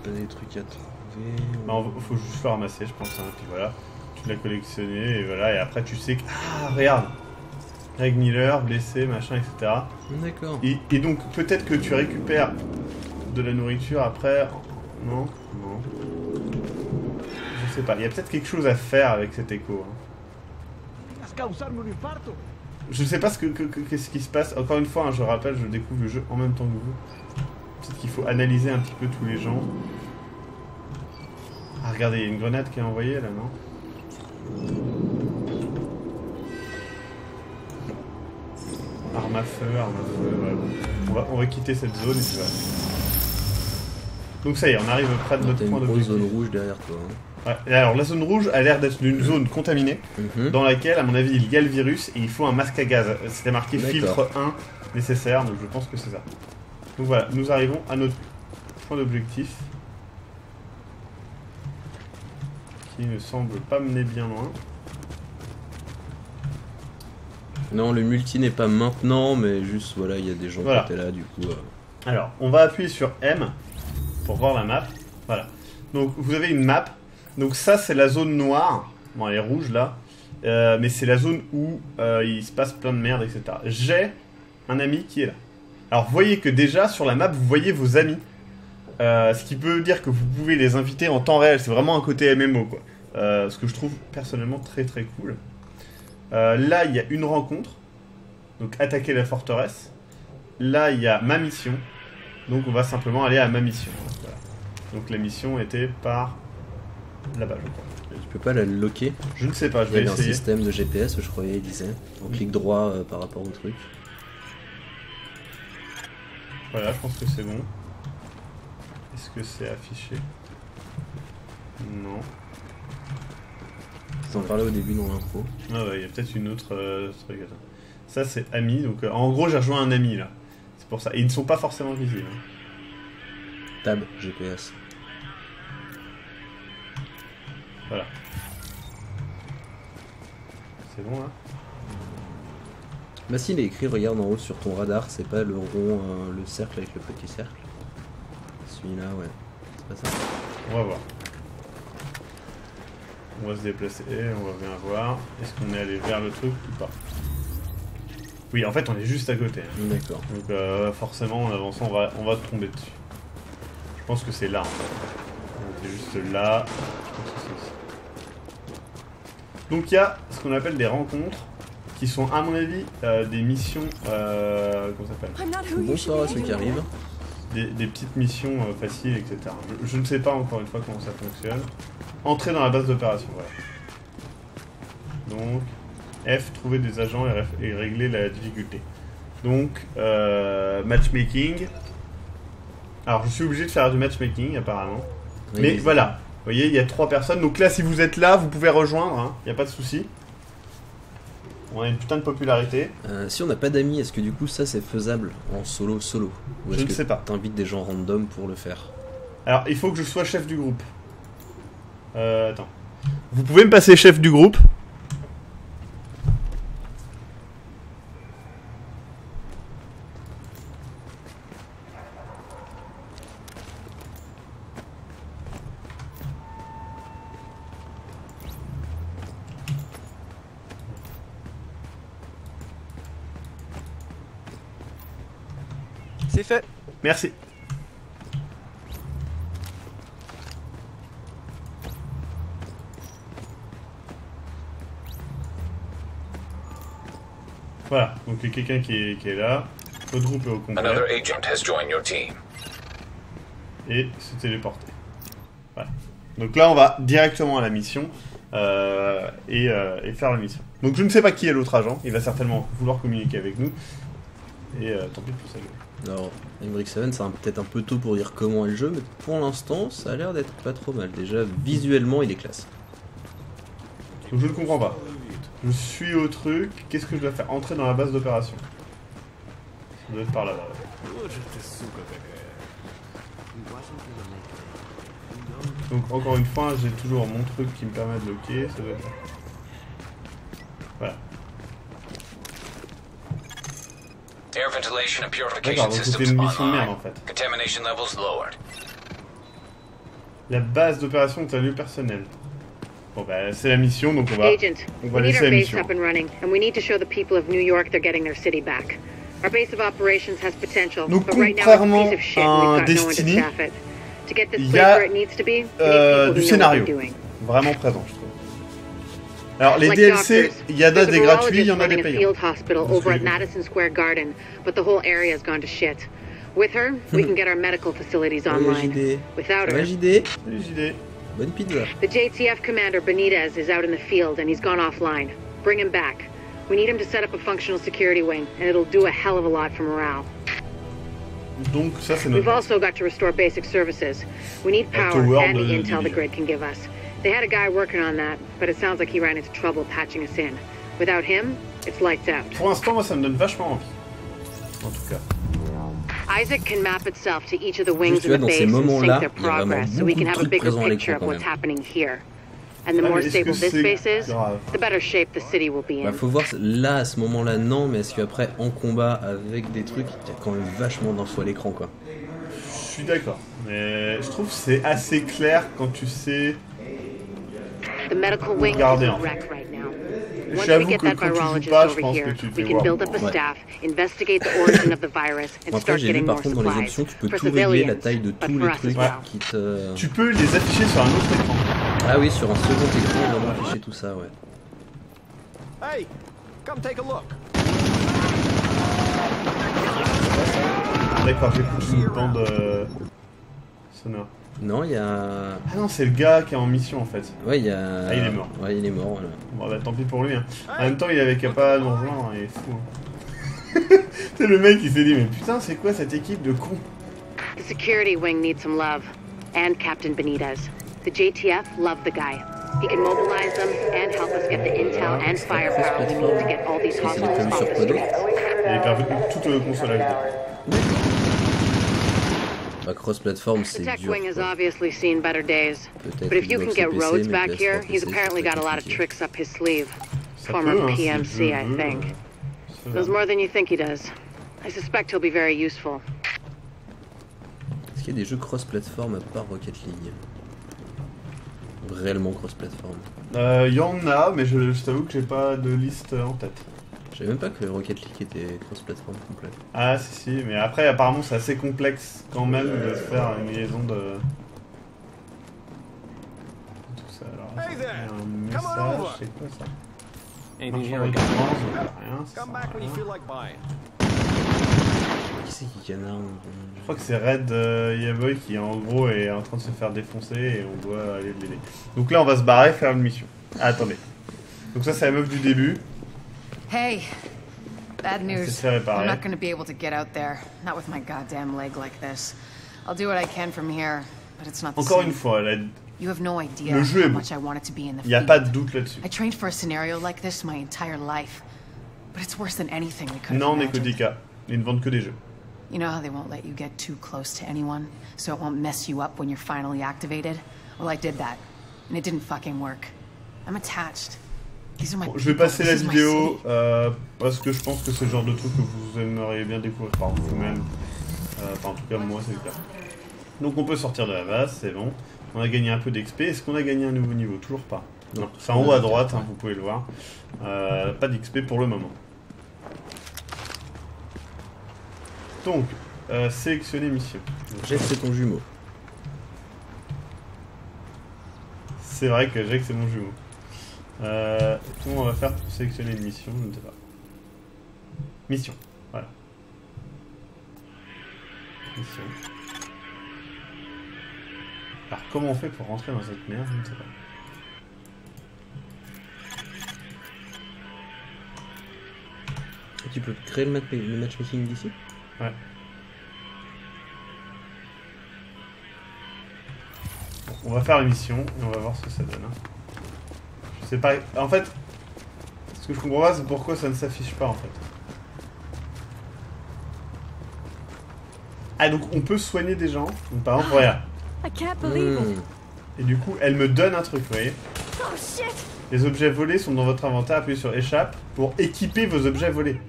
Pas des trucs à trouver. Non, faut juste le ramasser, je pense. Hein. Puis voilà, tu l'as collectionné et voilà. Et après, tu sais que ah regarde, Greg Miller blessé, machin, etc. D'accord. Et donc peut-être que tu récupères de la nourriture après. Non, non. Je sais pas. Il y a peut-être quelque chose à faire avec cet écho. Hein. Je sais pas qu'est-ce qui se passe. Encore une fois, hein, je rappelle, je découvre le jeu en même temps que vous. Peut-être qu'il faut analyser un petit peu tous les gens. Ah, regardez, il y a une grenade qui est envoyée là, non? Arme à feu, ouais, bon. On va quitter cette zone et puis voilà. Donc ça y est, on arrive près de notre T'as une point grosse d'objectif. zone rouge derrière toi. Hein. Ouais. Et alors la zone rouge a l'air d'être une zone contaminée dans laquelle à mon avis il y a le virus et il faut un masque à gaz. C'était marqué filtre 1 nécessaire, donc je pense que c'est ça. Donc voilà, nous arrivons à notre point d'objectif qui ne semble pas mener bien loin. Non, le multi n'est pas maintenant, mais juste voilà, il y a des gens Voilà. qui étaient là, du coup. Alors, on va appuyer sur M pour voir la map. Voilà. Donc, vous avez une map. Donc, ça, c'est la zone noire. Bon, elle est rouge là. Mais c'est la zone où il se passe plein de merde, etc. J'ai un ami qui est là. Alors, vous voyez que déjà, sur la map, vous voyez vos amis. Ce qui peut dire que vous pouvez les inviter en temps réel. C'est vraiment un côté MMO, quoi. Ce que je trouve personnellement très très cool. Là, il y a une rencontre. Donc, attaquer la forteresse. Là, il y a ma mission. Donc, on va simplement aller à ma mission. Voilà. Donc, la mission était par là-bas, je crois. Tu peux pas la loquer? Je ne sais pas, je Il y vais avait un essayer. système de GPS, je croyais, il disait. On clique droit par rapport au truc. Voilà, je pense que c'est bon. Est-ce que c'est affiché? Non. T'en parlais au début dans l'intro. Ah ouais, il y a peut-être une autre truc. Attends. Ça, c'est ami. Donc, en gros, j'ai rejoint un ami là. C'est pour ça. Et ils ne sont pas forcément visibles. Tab GPS. Voilà. C'est bon là? Bah si, il est écrit, regarde en haut sur ton radar, c'est pas le rond, le cercle avec le petit cercle. Celui-là, ouais. C'est pas ça. On va voir. On va se déplacer, on va bien voir. Est-ce qu'on est allé vers le truc ou pas? Oui, en fait, on est juste à côté. D'accord. Donc forcément, en avançant, on va tomber dessus. Je pense que c'est là, en fait. Donc c'est juste là. Je pense que c'est ici. Donc il y a ce qu'on appelle des rencontres, qui sont, à mon avis, des missions... comment ça s'appelle? Bonsoir à ceux qui arrivent. Des petites missions faciles, etc. Je ne sais pas encore une fois comment ça fonctionne. Entrer dans la base d'opération, voilà. Donc, F, trouver des agents et régler la difficulté. Donc, matchmaking. Alors, je suis obligé de faire du matchmaking, apparemment. Oui, Mais voilà, vous voyez, il y a 3 personnes. Donc là, si vous êtes là, vous pouvez rejoindre, il n'y a pas de souci. On a une putain de popularité. Si on n'a pas d'amis, est-ce que du coup ça c'est faisable en solo ou est-ce Je ne que sais pas. t'invites des gens random pour le faire? Alors, il faut que je sois chef du groupe. Attends. Vous pouvez me passer chef du groupe? C'est fait. Merci. Voilà, donc il y a quelqu'un qui est là. Votre groupe est au complet. Another agent has joined your team. Et se téléporter. Voilà. Donc là, on va directement à la mission et faire la mission. Donc je ne sais pas qui est l'autre agent. Il va certainement vouloir communiquer avec nous. Et tant pis pour ça. Alors, Emmerich 7, c'est peut-être un peu tôt pour dire comment est le jeu, mais pour l'instant, ça a l'air d'être pas trop mal. Déjà, visuellement, il est classe. Donc je ne comprends pas. Je suis au truc. Qu'est-ce que je dois faire? Entrer dans la base d'opération. Ça doit être par là-bas. Donc encore une fois, j'ai toujours mon truc qui me permet de bloquer. Ça doit être là. Voilà. Air ventilation and D'accord, purification donc c'était systems une mission de merde online. en fait. Contamination levels lowered. La base d'opération est un lieu personnel. Bon bah c'est la mission, donc on va Agent, we need laisser our la base mission. up and running, and we need to show the people of New York they're getting their city back. Our base of operations has potential, Donc, but right now it's a contrairement piece of shit à and we've got no one to Destiny, staff it. To get this il y place a, where it needs to be, we need people du who know what scénario. they're doing. Vraiment présent, je trouve. Alors les Like DLC, doctors, il y en a there's a des gratuits, il y en a virologist des running a payants. field hospital That's over what at you do. Madison Square Garden, but the whole area's gone to shit. With her, we can get our medical facilities online. JD. Without Ça va, her, JD? Salut JD. Bonne pizza. the JTF commander Benitez is out in the field and he's gone offline. Bring him back. We need him to set up a functional security wing, and it'll do a hell of a lot for morale. Donc ça c'est We've notre... also got to restore basic services. We need Like power the world and the of the intel the division. grid can give us. They had a guy working on that, but it sounds like he ran into trouble patching us in. Without him, it's lights out. Pour l'instant, moi ça me donne vachement envie. En tout cas. Isaac can map itself to each of the wings Tu vois, of the dans ces base and sync moments-là, their il y a vraiment progress so we beaucoup can de have a trucs bigger présents à picture l'écran of quand what's même. happening here. And the Ah, more mais est-ce stable que this c'est base is, grave? the better shape the city will be Bah in. faut voir, là à ce moment-là non, mais est-ce qu'après en combat avec des trucs, il y a quand même vachement d'infos à l'écran quoi. Je suis d'accord, mais je trouve que c'est assez clair quand tu sais. The medical wing is Regardez, a en fait. wreck right now. Once we J'avoue get que that quand tu joues virologist pas, je over pense here, que tu te we fais can voir. build up a Ouais. staff, investigate the origin of the virus, and Après start j'ai vu getting par more contre dans les supplies. options tu peux For tout régler la civilians, taille de but tous for les us as trucs well. qui te... Tu peux les afficher sur un autre écran. Ah oui sur un second écran vraiment afficher tout ça ouais. Hey, come take a look. D'accord, j'écoute une bande sonore. Non il y a... Ah non, c'est le gars qui est en mission en fait. Ouais il y a... Ah, il est mort. Ouais il est mort voilà. Bon bah tant pis pour lui. Hein. En même temps, il avait qu'à pas nous rejoindre, il est fou. Hein. C'est le mec qui s'est dit, mais putain, c'est quoi cette équipe de cons? The security wing needs some love, and Captain Benitez. The JTF love the guy. He can mobilize them and help us get the intel and firepower we need to get all these Parce que c'est hostiles prévu off sur the Codo. streets. Il est perdu toute console HD. Bah cross-platform The c'est tech dur wing has quoi. obviously seen better days. Peut-être But if you Xbox can et get PC, Rhodes mais back PS3, here, PC, he's c'est apparently très got a lot of compliqué. tricks up his sleeve. Ça Former peut, hein, si PMC, je I veux, think. c'est Knows faisable. more than you think he does. I suspect he'll be very useful. Est-ce qu'il y a des jeux cross-platform à part Rocket League? Réellement cross-platform. Y en a, mais je t'avoue que j'ai pas de liste en tête. Je savais même pas que Rocket League était cross-platform complet. Ah si, mais après apparemment c'est assez complexe quand même de faire une liaison de... Tout ça, alors, Hey il y a there. un Come on over. message, c'est quoi ça? Anything Marche here avec I un got? bronze, rien, ça Come sert à back when you rien. feel like buying. Qui c'est qui canarde? Je crois que c'est Red Yaboy qui en gros est en train de se faire défoncer et on doit aller l'aider. Donc là on va se barrer faire une mission. Ah, attendez. Donc ça c'est la meuf du début. Hey, bad C'est news. fait réparer. I'm not gonna be able to get out there. Not with my goddamn leg like this. I'll do what I can from here, but it's not the Encore same. une fois, elle a... You have no idea Le jeu est how bon. much I want it to be in the il n'y a field. pas de doute là-dessus. I trained for a scenario like this my entire life, but it's worse than anything we could have Non, imagined. Nekotika, ils ne vendent que des jeux. You know how they won't let you get too close to anyone, so it won't mess you up when you're finally activated? Well, I did that, and it didn't fucking work. I'm attached. These are my Bon, je vais people. passer This la is my vidéo city. parce que je pense que c'est le genre de truc que vous aimeriez bien découvrir par vous-même. Enfin, en tout cas, moi, c'est le cas. Donc, on peut sortir de la base, c'est bon. On a gagné un peu d'XP. Est-ce qu'on a gagné un nouveau niveau? Toujours pas. Non, c'est en haut à droite, hein, vous pouvez le voir. Pas d'XP pour le moment. Donc, sélectionner mission. Jeff, c'est ton jumeau. C'est vrai que Jack, c'est mon jumeau. Comment on va faire pour sélectionner une mission? Je ne sais pas. Mission, voilà. Mission. Alors comment on fait pour rentrer dans cette merde? Je ne sais pas. Et tu peux créer le matchmaking d'ici? Ouais. Bon, on va faire la mission et on va voir ce que ça donne. Hein. Je sais pas. En fait, ce que je comprends pas, c'est pourquoi ça ne s'affiche pas en fait. Ah, donc on peut soigner des gens. Donc, par exemple, regarde. I can't believe it. Et du coup, elle me donne un truc, vous voyez. Oh shit! Les objets volés sont dans votre inventaire. Appuyez sur échappe pour équiper vos objets volés.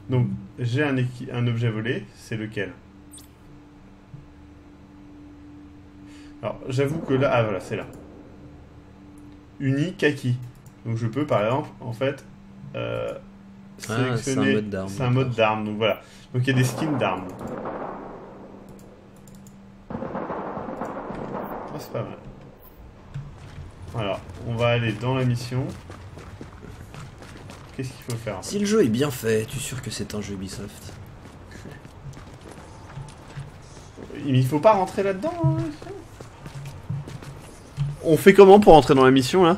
Donc, j'ai un objet volé. C'est lequel? Alors, j'avoue que là... Ah, voilà, c'est là. Uni kaki. Donc, je peux, par exemple, en fait... sélectionner... c'est un mode d'arme. C'est un mode d'arme, donc voilà. Donc, il y a des skins d'armes. Ah, c'est pas mal. Alors, on va aller dans la mission. Qu'est-ce qu'il faut faire? Si le jeu est bien fait, tu es sûr que c'est un jeu Ubisoft? Il faut pas rentrer là-dedans, hein. On fait comment pour rentrer dans la mission, là?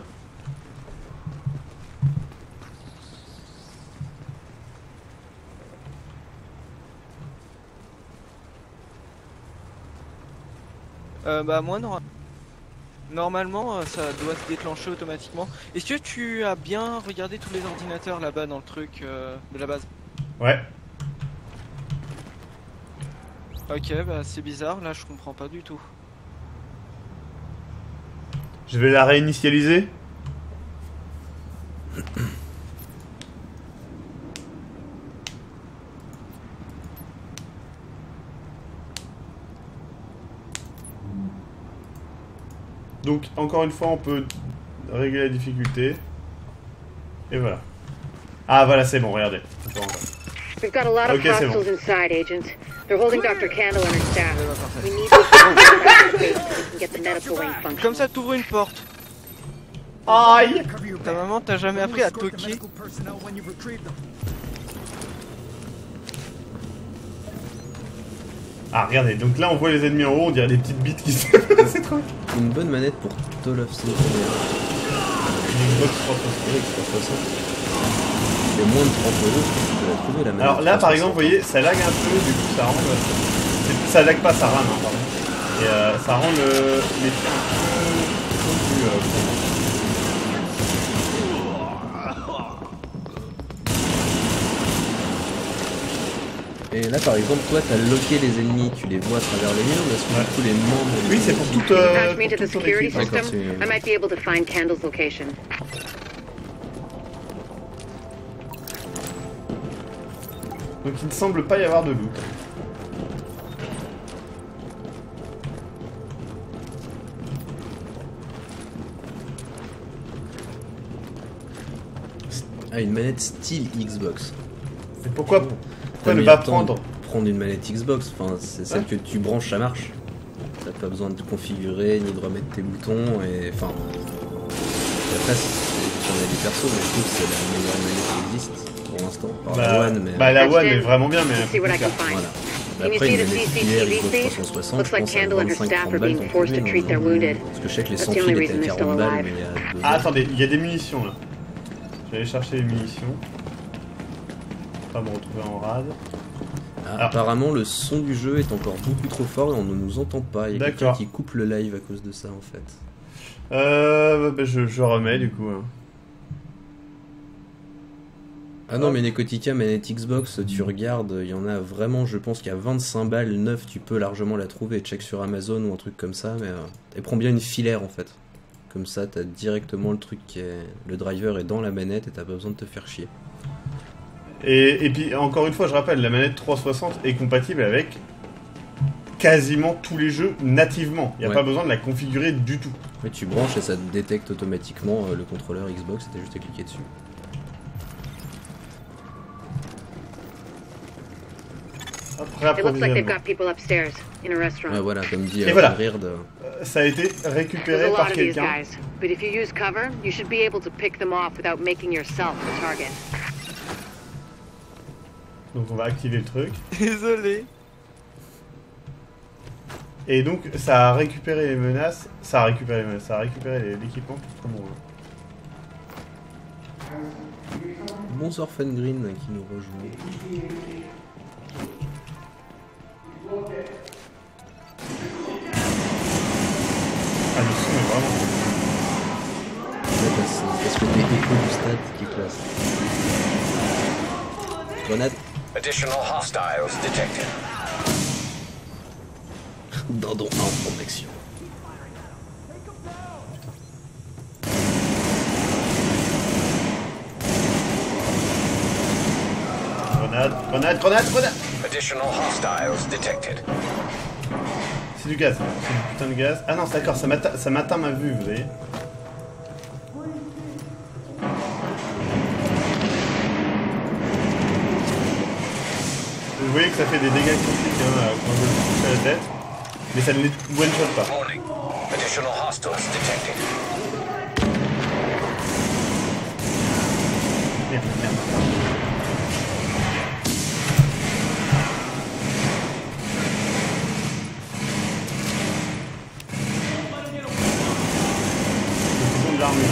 Bah moi normalement ça doit se déclencher automatiquement. Est-ce que tu as bien regardé tous les ordinateurs là-bas dans le truc de la base? Ouais. Ok, bah c'est bizarre, là je comprends pas du tout. Je vais la réinitialiser. Donc, encore une fois, on peut régler la difficulté. Et voilà. Ah, voilà, c'est bon, regardez. We've got a lot of Ok, c'est bon. hostiles inside, Agent. They're holding Dr. Candle and her staff. We need to so we can get the medical wing function. Comme ça, t'ouvres une porte. Aïe! Ta maman t'a jamais appris à toquer? Ah, regardez, donc là on voit les ennemis en haut, on dirait des petites bites qui se... C'est trop... Une bonne manette pour Toll of Sea. Une Xbox 360. Il y a moins de 30 euros, tu peux la trouver la manette. Alors là par exemple, vous voyez, ça lag un peu, du coup ça rend... Ça lag pas, ça rame, hein, pardon. Et ça rend les tirs un peu plus... Et là par exemple, toi t'as loqué les ennemis, tu les vois à travers les murs, parce que du coup les membres... Oui, c'est pour toute Patch me to the ton security équipe. system. I might be able to find Candle's location. Donc il ne semble pas y avoir de loot. Ah, une manette style Xbox. Et pourquoi T'as ne mis pas le temps de prendre prendre une manette Xbox, enfin c'est celle que tu branches, ça marche. T'as pas besoin de te configurer ni de remettre tes boutons et enfin. Après c'est un avis perso, mais je trouve que c'est la meilleure manette qui existe pour l'instant. Par la One, mais. Bah la One est vraiment bien, mais See what I can plus find. Voilà. Can you Après see une the manette filaire CCTV Xbox feed? 360, Looks je like pense à Candle and her 25-30 staff are balles being t'en forced to trouves treat une, their wounded. parce que je sais que les That's sans the only fil reason étaient à they're still 40 balles, alive. mais il y a 2 Ah attendez, il y a des munitions là. Je vais aller chercher les munitions. Pas me retrouver en rade. Ah, apparemment le son du jeu est encore beaucoup trop fort et on ne nous entend pas. Il y a quelqu'un D'accord. qui coupe le live à cause de ça en fait. Bah, je remets du coup. Hein. Ah non mais Nekotika manette Xbox, tu regardes, il y en a vraiment, je pense qu'il y a 25 balles neuf, tu peux largement la trouver, check sur Amazon ou un truc comme ça, mais elle prend bien une filaire en fait. Comme ça t'as directement le truc qui est... Le driver est dans la manette et t'as pas besoin de te faire chier. Et puis encore une fois, je rappelle, la manette 360 est compatible avec quasiment tous les jeux nativement. Il n'y a Ouais. pas besoin de la configurer du tout. Mais tu branches et ça te détecte automatiquement le contrôleur Xbox, t'as juste à cliquer dessus. Après It looks like they've approvisionnement. got people upstairs in a restaurant. Ouais voilà, comme dit Et voilà. Reard, Ça a été There's récupéré a lot par of these quelqu'un. guys, but if you use cover, you should be able to pick them off without making yourself the target. Donc on va activer le truc. Désolé. Et donc ça a récupéré les menaces. Ça a récupéré l'équipement. Comment on veut. bon Orphan Green qui nous rejoint. Ah le son est vraiment... Ouais, parce que t'es écho du stade qui est classe. Grenade. Additional hostiles detected. Dindon 1 en protection. Grenade. Additional hostiles detected. C'est du gaz, c'est du putain de gaz. Ah non, c'est d'accord, ça m'atteint ma vue, vous voyez. Vous voyez que ça fait des dégâts critiques hein, quand je le touche à la tête, mais ça ne les one-shot pas. Warning. Additional hostiles detected. Merde. Ils ont de l'armure.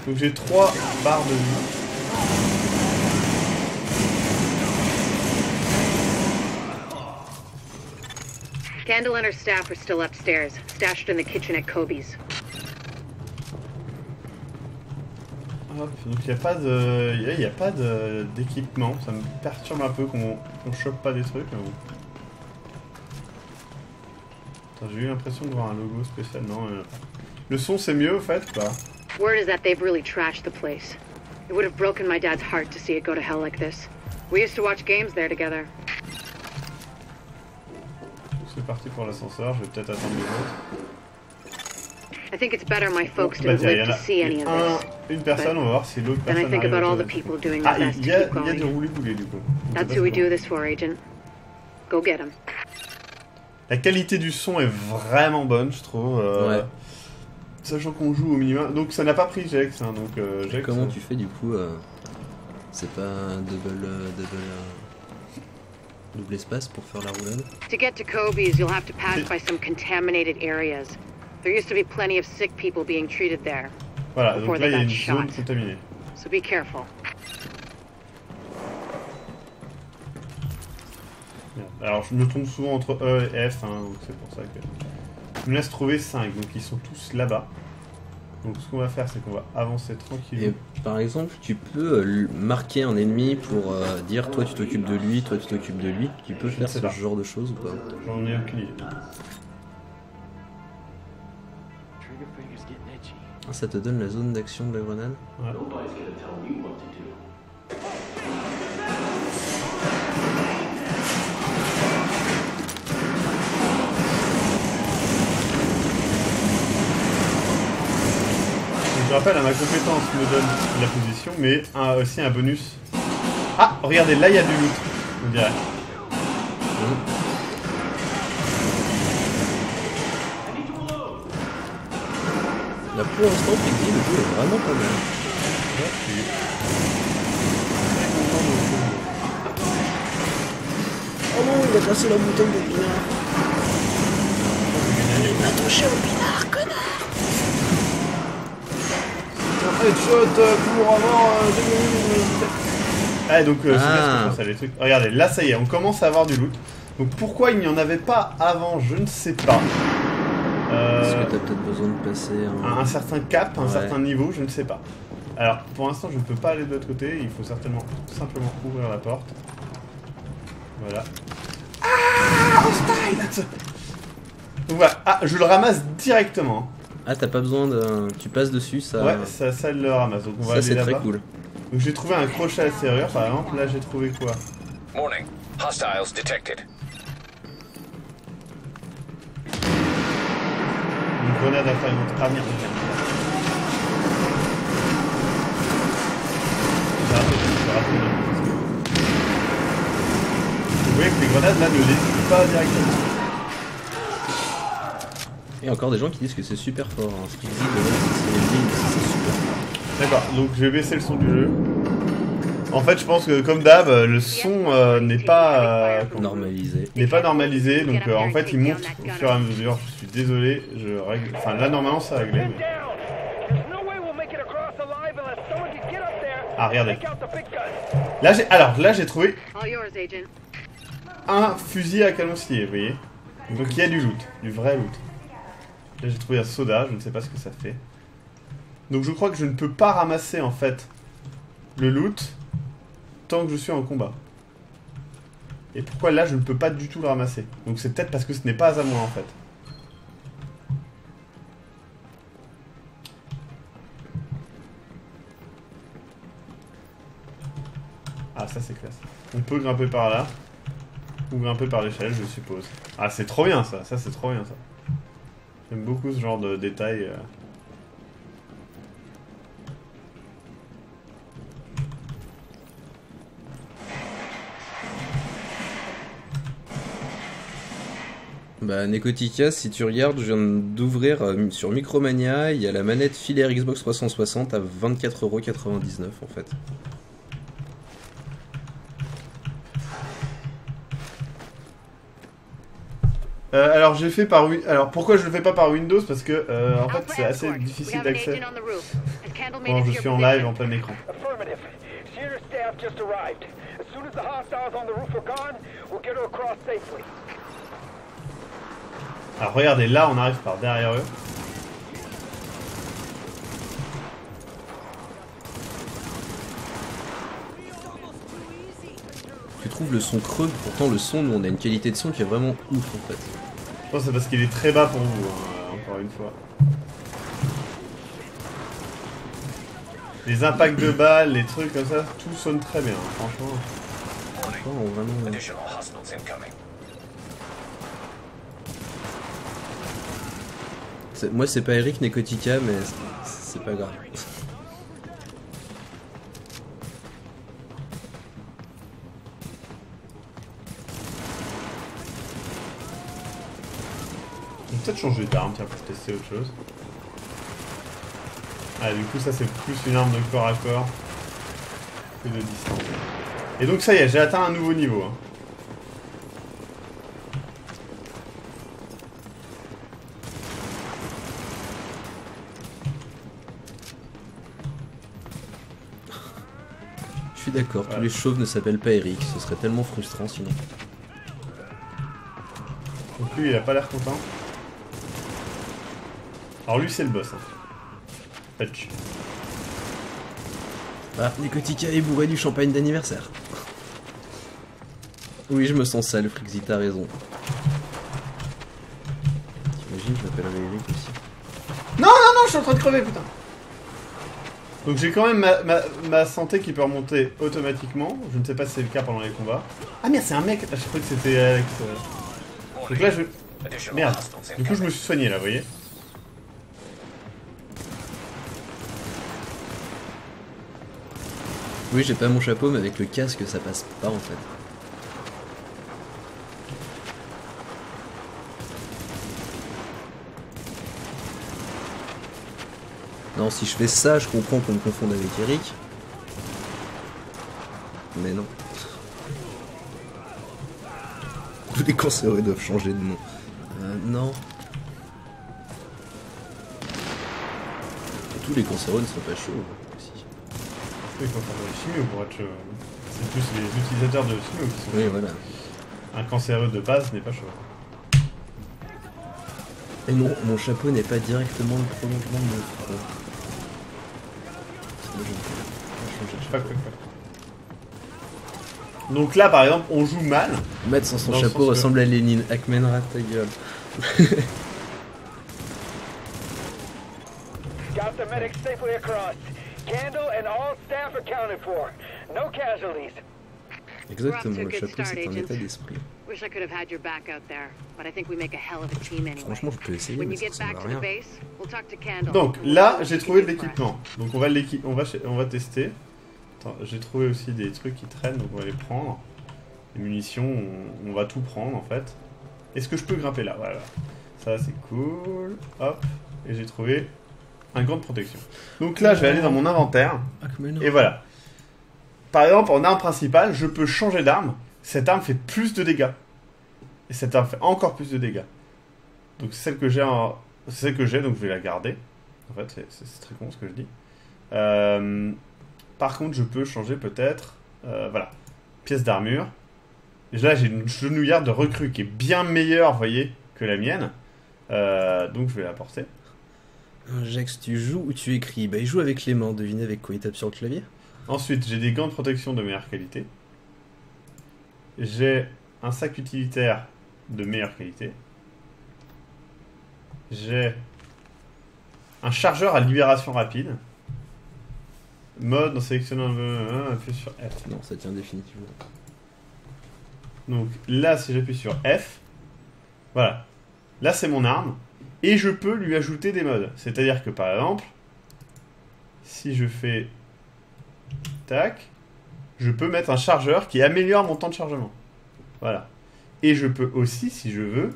Donc j'ai 3 barres de vie. Candle and her staff are still upstairs, stashed in the kitchen at Kobe's. Hop, donc il n'y a pas d'équipement, ça me perturbe un peu qu'on chope pas des trucs. Mais bon. Attends, j'ai eu l'impression de voir un logo spécial. Non, le son c'est mieux au fait ou pas? Word is that they've really trashed the place. It would have broken my dad's heart to see it go to hell like this. We used to watch games there together. C'est parti pour l'ascenseur, je vais peut-être attendre les autres. I think it's better my folks Bah, didn't tiens, live to see any of this. Une personne, on va voir si l'autre Then I personne think arrive about à all the trouver. people doing Ah, their best il to y a keep du going. roulé-boulé du coup. That's who we do this for, Agent. Go get him. La qualité du son est vraiment bonne, je trouve. Ouais. Sachant qu'on joue au minimum. Donc ça n'a pas pris Jex. Hein, donc, Jex, Comment tu fais du coup c'est pas un double espace pour faire la roulade? To get to Kobe's, you'll have to pass by some contaminated areas. There used to be plenty of sick people being treated there. Voilà, Before donc là il y a they une got zone shot. contaminée. So be careful. Merde. Alors je me trompe souvent entre E et F, hein, donc c'est pour ça que... Je me laisse trouver 5, donc ils sont tous là-bas. Donc ce qu'on va faire, c'est qu'on va avancer tranquillement. Et par exemple, tu peux marquer un ennemi pour dire toi tu t'occupes de lui, toi tu t'occupes de lui. Tu peux faire ce genre de choses ou pas? J'en ai aucune idée. Ah, ça te donne la zone d'action de la grenade? Ouais. Je rappelle, ma compétence me donne la position, mais aussi un bonus. Ah, regardez, là il y a du loot, on dirait. Là pour l'instant, Piggy, le jeu est vraiment pas mal. Oh non, il a cassé la bouteille de pinard. Il m'a touché au pinard, connard. Headshot pour avoir 2 minutes. Ah, donc c'est bien ce que je pense à les trucs. Regardez, là ça y est, on commence à avoir du loot. Donc pourquoi il n'y en avait pas avant, je ne sais pas. Est-ce que t'as peut-être besoin de passer un certain cap, un Ouais. certain niveau, je ne sais pas. Alors pour l'instant je ne peux pas aller de l'autre côté, il faut certainement simplement ouvrir la porte. Voilà. Ah, hostile. Donc voilà, ah, je le ramasse directement. Ah, t'as pas besoin de... Tu passes dessus, ça... Ouais, ça le ramasse, donc on va ça, aller c'est là-bas. très cool. Donc j'ai trouvé un crochet à la serrure par exemple, là j'ai trouvé quoi? Warning. Hostiles detected. Une grenade à faire une autre. Ah merde, j'ai raté. Vous voyez que les grenades là ne les pas directement. Et encore des gens qui disent que c'est super fort. Hein. Ce qu'ils disent, c'est super fort. D'accord, donc je vais baisser le son du jeu. En fait, je pense que comme d'hab, le son n'est pas normalisé. N'est pas normalisé, donc en fait, il monte au fur et à mesure. Je suis désolé, je règle. Enfin, là normalement, c'est réglé. Mais... Ah, regardez. Là, j'ai trouvé un fusil à canon scié, vous voyez. Donc il y a du loot, du vrai loot. Là, j'ai trouvé un soda, je ne sais pas ce que ça fait. Donc je crois que je ne peux pas ramasser en fait le loot tant que je suis en combat. Et pourquoi là je ne peux pas du tout le ramasser? Donc c'est peut-être parce que ce n'est pas à moi en fait. Ah, ça c'est classe. On peut grimper par là. Ou grimper par l'échelle, je suppose. Ah, c'est trop bien ça, c'est trop bien ça. J'aime beaucoup ce genre de détails. Bah, Nekotika, si tu regardes, je viens d'ouvrir sur Micromania, il y a la manette filaire Xbox 360 à 24,99€ en fait. Alors j'ai fait par alors pourquoi je le fais pas par Windows? Parce que en fait c'est assez difficile d'accès quand je suis en live en plein écran. Alors regardez, là on arrive par derrière eux. Tu trouves le son creux, pourtant le son, nous on a une qualité de son qui est vraiment ouf en fait. pense que c'est parce qu'il est très bas pour vous, hein, encore une fois. Les impacts de balles, les trucs comme ça, tout sonne très bien, hein, franchement. Oh, vraiment. Additional hostiles incoming. Moi, c'est pas Eric Nekotika, mais c'est pas grave. On peut peut-être changer d'arme, tiens, pour tester autre chose. Ah, du coup, ça c'est plus une arme de corps à corps que de distance. Et donc, ça y est, j'ai atteint un nouveau niveau. Hein. Je suis d'accord, voilà. Tous les chauves ne s'appellent pas Eric, ce serait tellement frustrant sinon. Donc lui, il a pas l'air content. Alors lui, c'est le boss. Hein. Patch. Ah, Nekotika est bourré du champagne d'anniversaire. Oui, je me sens sale, Frixie, t'as raison. T'imagines, je m'appellerai Eric aussi. Non, non, non, je suis en train de crever, putain. Donc j'ai quand même ma santé qui peut remonter automatiquement. Je ne sais pas si c'est le cas pendant les combats. Ah merde, c'est un mec. Je crois que c'était Alex. Donc là, je... Merde. Du coup, je me suis soigné, là, vous voyez. Oui, j'ai pas mon chapeau, mais avec le casque, ça passe pas, en fait. Non, si je fais ça, je comprends qu'on me confonde avec Eric. Mais non. Tous les cancéreux doivent changer de nom. Non. Et tous les cancéreux ne sont pas chauds aussi. Oui, il faut faire des chimios pour être chaud. C'est plus les utilisateurs de chimios qui sont Oui, chauds. voilà. Un cancéreux de base n'est pas chaud. Et non, mon chapeau n'est pas directement le prolongement de mon front. Je sais pas quoi. Donc là, par exemple, on joue mal. Matt sans son Dans le chapeau sens ressemble à Lénine. Akmenra, ta gueule. Got the medics safely across. Candle and all staff accounted for. No casualties. Exactement, le chapeau c'est un état d'esprit. Wish I could have had your back out there, but I think we make a hell of a team anyway. Franchement, je peux essayer, When mais you ça get ressemble back à to rien. the base, we'll talk to Candle. Donc là, j'ai trouvé de l'équipement. Donc on va tester. Attends, j'ai trouvé aussi des trucs qui traînent, donc on va les prendre. Les munitions, on va tout prendre en fait. Est-ce que je peux grimper là? Voilà. Ça c'est cool. Hop. Et j'ai trouvé un gant de protection. Donc là, je vais aller dans mon inventaire. Et voilà. Par exemple, en arme principale, je peux changer d'arme. Cette arme fait plus de dégâts. Et cette arme fait encore plus de dégâts. Donc c'est celle que j'ai c'est celle que j'ai, donc je vais la garder. En fait, c'est très con ce que je dis. Par contre, je peux changer peut-être... voilà. Pièce d'armure. Et là, j'ai une genouillère de recrue qui est bien meilleure, vous voyez, que la mienne. Donc je vais la porter. Jax, tu joues ou tu écris? Bah il joue avec les mains, devinez avec quoi il tape sur le clavier. Ensuite, j'ai des gants de protection de meilleure qualité. J'ai un sac utilitaire de meilleure qualité. J'ai un chargeur à libération rapide. Mode en sélectionnant appuie sur F. Non, ça tient définitivement. Donc là, si j'appuie sur F, voilà. Là, c'est mon arme. Et je peux lui ajouter des modes. C'est-à-dire que par exemple, si je fais tac, je peux mettre un chargeur qui améliore mon temps de chargement. Voilà. Et je peux aussi, si je veux,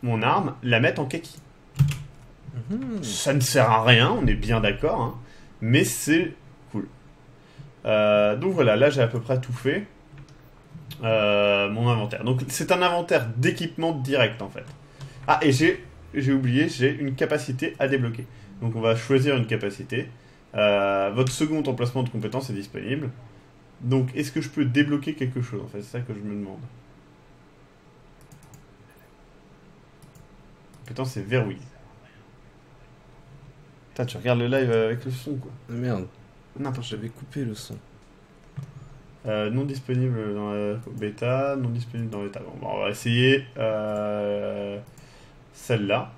mon arme, la mettre en kaki. Ça ne sert à rien, on est bien d'accord, hein, mais c'est cool. Donc voilà, là j'ai à peu près tout fait. Mon inventaire. Donc c'est un inventaire d'équipement direct en fait. Ah, et j'ai oublié, j'ai une capacité à débloquer. Donc on va choisir une capacité. Votre second emplacement de compétence est disponible. Donc est-ce que je peux débloquer quelque chose en fait? C'est ça que je me demande. Compétence c'est verrouillé. Putain, tu regardes le live avec le son quoi. Merde. N'importe. J'avais coupé le son. Non disponible dans la bêta, non disponible dans la bêta. Bon, on va essayer celle-là.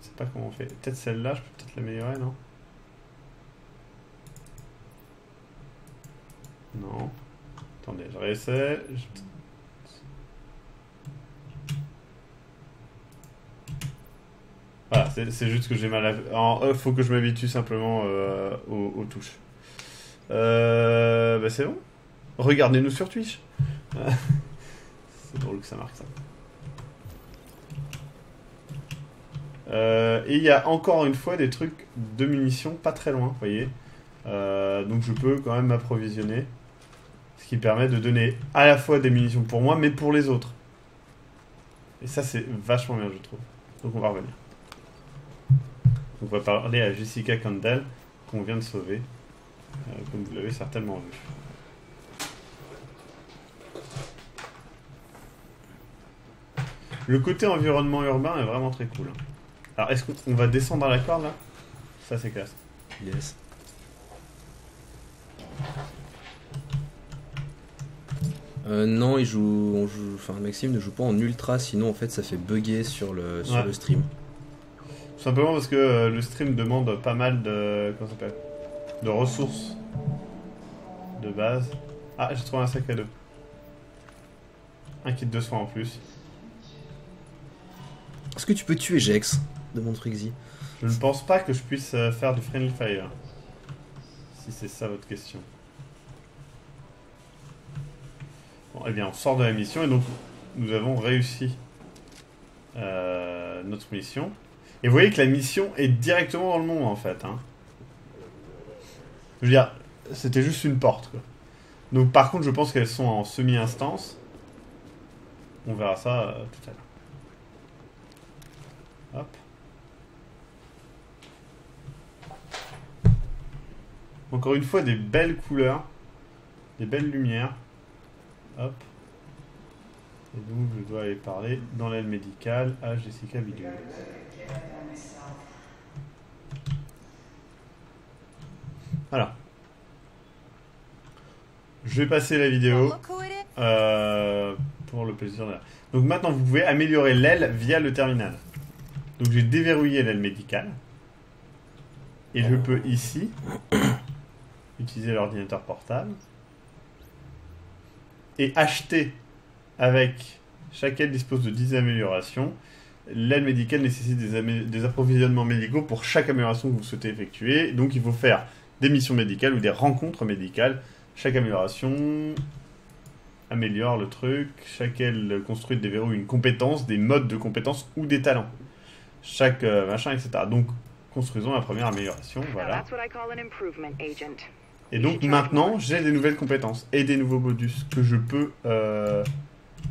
Je sais pas comment on fait. Peut-être celle-là, je peux peut-être l'améliorer, non? Non. Attendez, je réessaie. Voilà, c'est juste que j'ai mal à... faut que je m'habitue simplement aux touches. Bah c'est bon. Regardez-nous sur Twitch. C'est drôle que ça marque ça. Et il y a encore une fois des trucs de munitions pas très loin, vous voyez. Donc je peux quand même m'approvisionner. Ce qui permet de donner à la fois des munitions pour moi, mais pour les autres. Et ça c'est vachement bien, je trouve. Donc on va revenir. Donc on va parler à Jessica Campbell, qu'on vient de sauver. Comme vous l'avez certainement vu. Le côté environnement urbain est vraiment très cool. Alors, est-ce qu'on va descendre à la corde, là? Ça, c'est classe. Yes. Non, enfin, Maxime ne joue pas en ultra, sinon en fait ça fait bugger sur le stream. Tout simplement parce que le stream demande pas mal de... Comment ça s'appelle? De ressources de base. Ah, j'ai trouvé un sac à dos. Un kit de soins en plus. Est-ce que tu peux tuer Jex? Demande Trixie. Je ne pense pas que je puisse faire du friendly fire. Si c'est ça votre question. Bon, eh bien, on sort de la mission et donc nous avons réussi notre mission. Et vous voyez que la mission est directement dans le monde en fait. Hein. Je veux dire, c'était juste une porte. Quoi. Donc par contre, je pense qu'elles sont en semi-instance. On verra ça tout à l'heure. Hop. Encore une fois, des belles couleurs, des belles lumières. Hop. Et donc, je dois aller parler dans l'aile médicale à Jessica Bigelow. Voilà. Je vais passer la vidéo pour le plaisir de la... Donc maintenant, vous pouvez améliorer l'aile via le terminal. Donc j'ai déverrouillé l'aile médicale. Et je peux ici utiliser l'ordinateur portable. Et acheter avec chaque aile dispose de 10 améliorations. L'aile médicale nécessite des approvisionnements médicaux pour chaque amélioration que vous souhaitez effectuer. Donc il faut faire des missions médicales ou des rencontres médicales. Chaque amélioration améliore le truc. Chaque aile construite déverrouille une compétence, des modes de compétences ou des talents. Chaque machin, etc. Donc construisons la première amélioration. Voilà. Et donc maintenant, j'ai des nouvelles compétences et des nouveaux bonus que je peux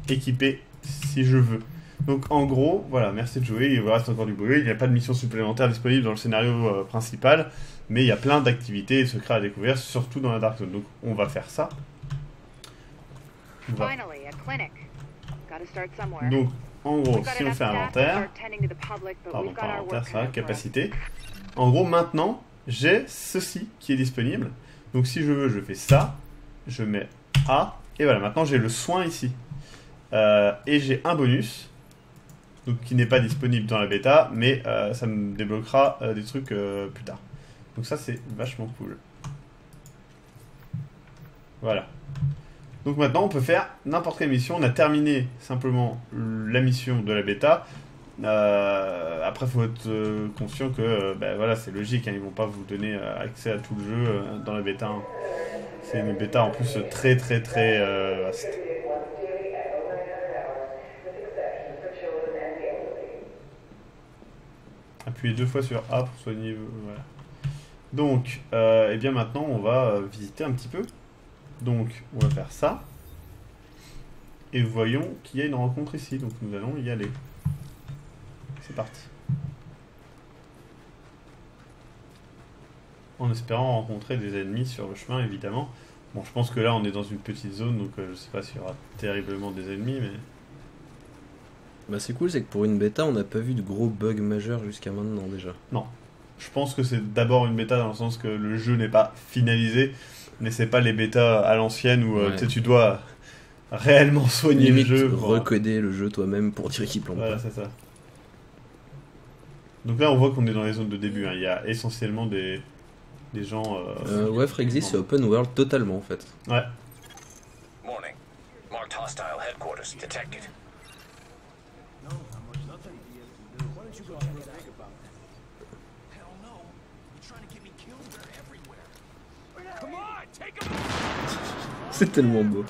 équiper si je veux. Donc en gros, voilà, merci de jouer, il vous reste encore du boulot, il n'y a pas de mission supplémentaire disponible dans le scénario principal, mais il y a plein d'activités et de secrets à découvrir, surtout dans la Dark Zone. Donc on va faire ça. Donc en gros, si on fait inventaire, pardon, pas inventaire, ça, capacité. En gros, maintenant, j'ai ceci qui est disponible. Donc si je veux, je fais ça, je mets A, et voilà, maintenant j'ai le soin ici. Et j'ai un bonus, donc qui n'est pas disponible dans la bêta, mais ça me débloquera des trucs plus tard. Donc ça c'est vachement cool. Voilà. Donc maintenant on peut faire n'importe quelle mission. On a terminé simplement la mission de la bêta. Après faut être conscient que ben, voilà, c'est logique, hein, ils vont pas vous donner accès à tout le jeu dans la bêta. Hein. C'est une bêta en plus très vaste. Appuyez 2 fois sur A pour soigner. Voilà. Donc, et bien maintenant, on va visiter un petit peu. Donc, on va faire ça. Et voyons qu'il y a une rencontre ici. Donc, nous allons y aller. C'est parti. En espérant rencontrer des ennemis sur le chemin, évidemment. Bon, je pense que là, on est dans une petite zone, donc je sais pas s'il y aura terriblement des ennemis, mais... Bah c'est cool, c'est que pour une bêta, on n'a pas vu de gros bugs majeurs jusqu'à maintenant déjà. Non. Je pense que c'est d'abord une bêta dans le sens que le jeu n'est pas finalisé, mais c'est pas les bêtas à l'ancienne où tu dois réellement soigner limite, le jeu. Recoder le jeu toi-même pour dire qu'il plante voilà, pas. c'est ça. Donc là, on voit qu'on est dans les zones de début. Hein. Il y a essentiellement des gens... ouais, Frexis, c'est open world totalement en fait. Ouais. Morning. Marked hostile headquarters detected. C'est tellement beau.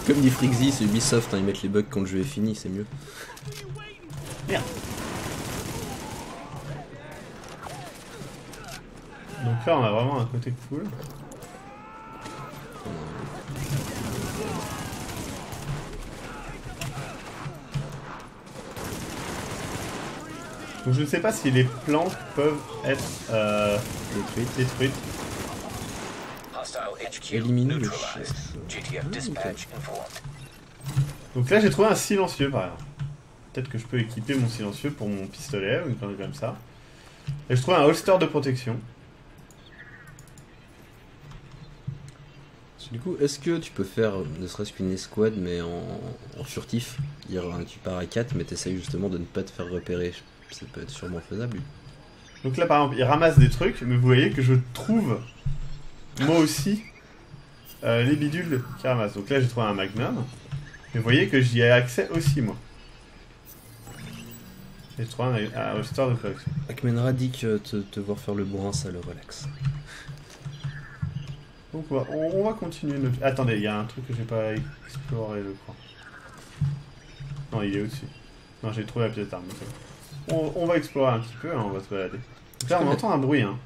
Comme dit Frixie, c'est Ubisoft, hein, ils mettent les bugs quand le jeu est fini, c'est mieux. Merde. Donc là, on a vraiment un côté cool. Donc je ne sais pas si les plantes peuvent être détruites. Éliminer le chef. Donc là j'ai trouvé un silencieux par exemple. Peut-être que je peux équiper mon silencieux pour mon pistolet ou une connerie comme ça. Et je trouve un holster de protection. Du coup, est-ce que tu peux faire ne serait-ce qu'une escouade mais en furtif? Dire tu pars à 4 mais t'essayes justement de ne pas te faire repérer. Ça peut être sûrement faisable. Donc là par exemple il ramasse des trucs mais vous voyez que je trouve moi aussi les bidules qui ramassent. Donc là j'ai trouvé un magnum. Mais vous voyez que j'y ai accès aussi moi. Et je trouve un holster de protection. Akmenra dit que te voir faire le bourrin ça le relaxe. Donc on va continuer notre... Attendez, il y a un truc que j'ai pas exploré je crois. Non il est au-dessus. Non j'ai trouvé la pièce d'arme. On va explorer un petit peu, hein, on va se balader. Donc là on entend un bruit. Hein.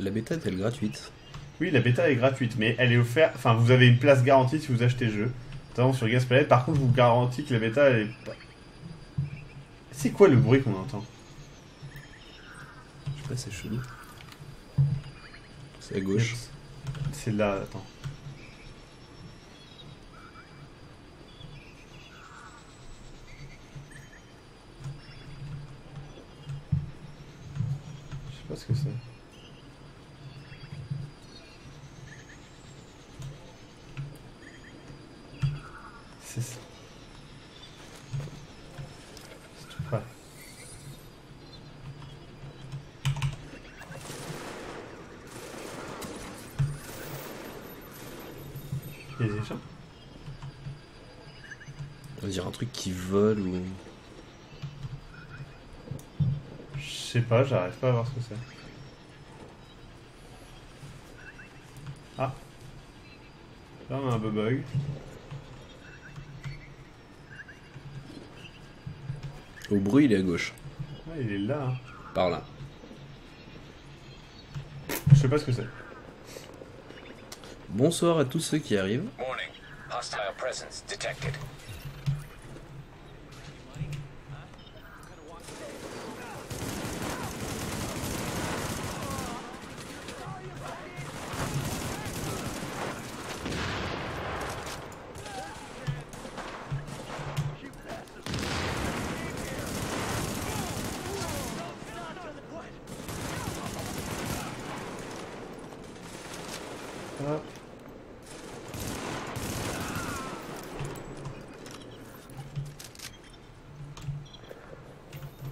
La bêta est-elle gratuite? Oui, la bêta est gratuite, mais elle est offerte... Enfin, vous avez une place garantie si vous achetez le jeu. Notamment sur Gasplanet. Par contre, je vous garantis que la bêta, elle est pas... C'est quoi le bruit qu'on entend? Je sais pas, c'est chelou. C'est à gauche. C'est là, attends. Je sais pas ce que c'est. C'est ça. C'est tout près. Il y a des gens. On va dire un truc qui vole ou... Je sais pas, j'arrive pas à voir ce que c'est. Ah. Là on a un peu bug. Au bruit, il est à gauche. Ouais, il est là. Hein. Par là. Je sais pas ce que c'est. Bonsoir à tous ceux qui arrivent. Morning. Hostile presence detected. Hop.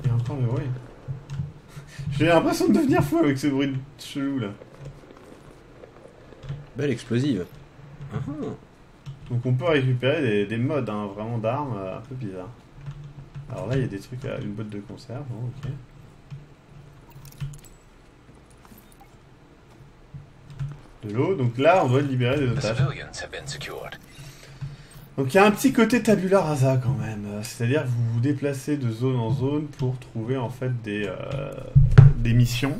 Il y a encore le bruit. J'ai l'impression de devenir fou avec ce bruit chelou là. Belle explosive. Donc on peut récupérer des modes hein, vraiment d'armes un peu bizarres. Alors là il y a des trucs, une boîte de conserve, bon, ok. De l'eau, donc là on doit libérer des otages. Donc il y a un petit côté tabula rasa quand même, c'est-à-dire que vous vous déplacez de zone en zone pour trouver en fait des missions.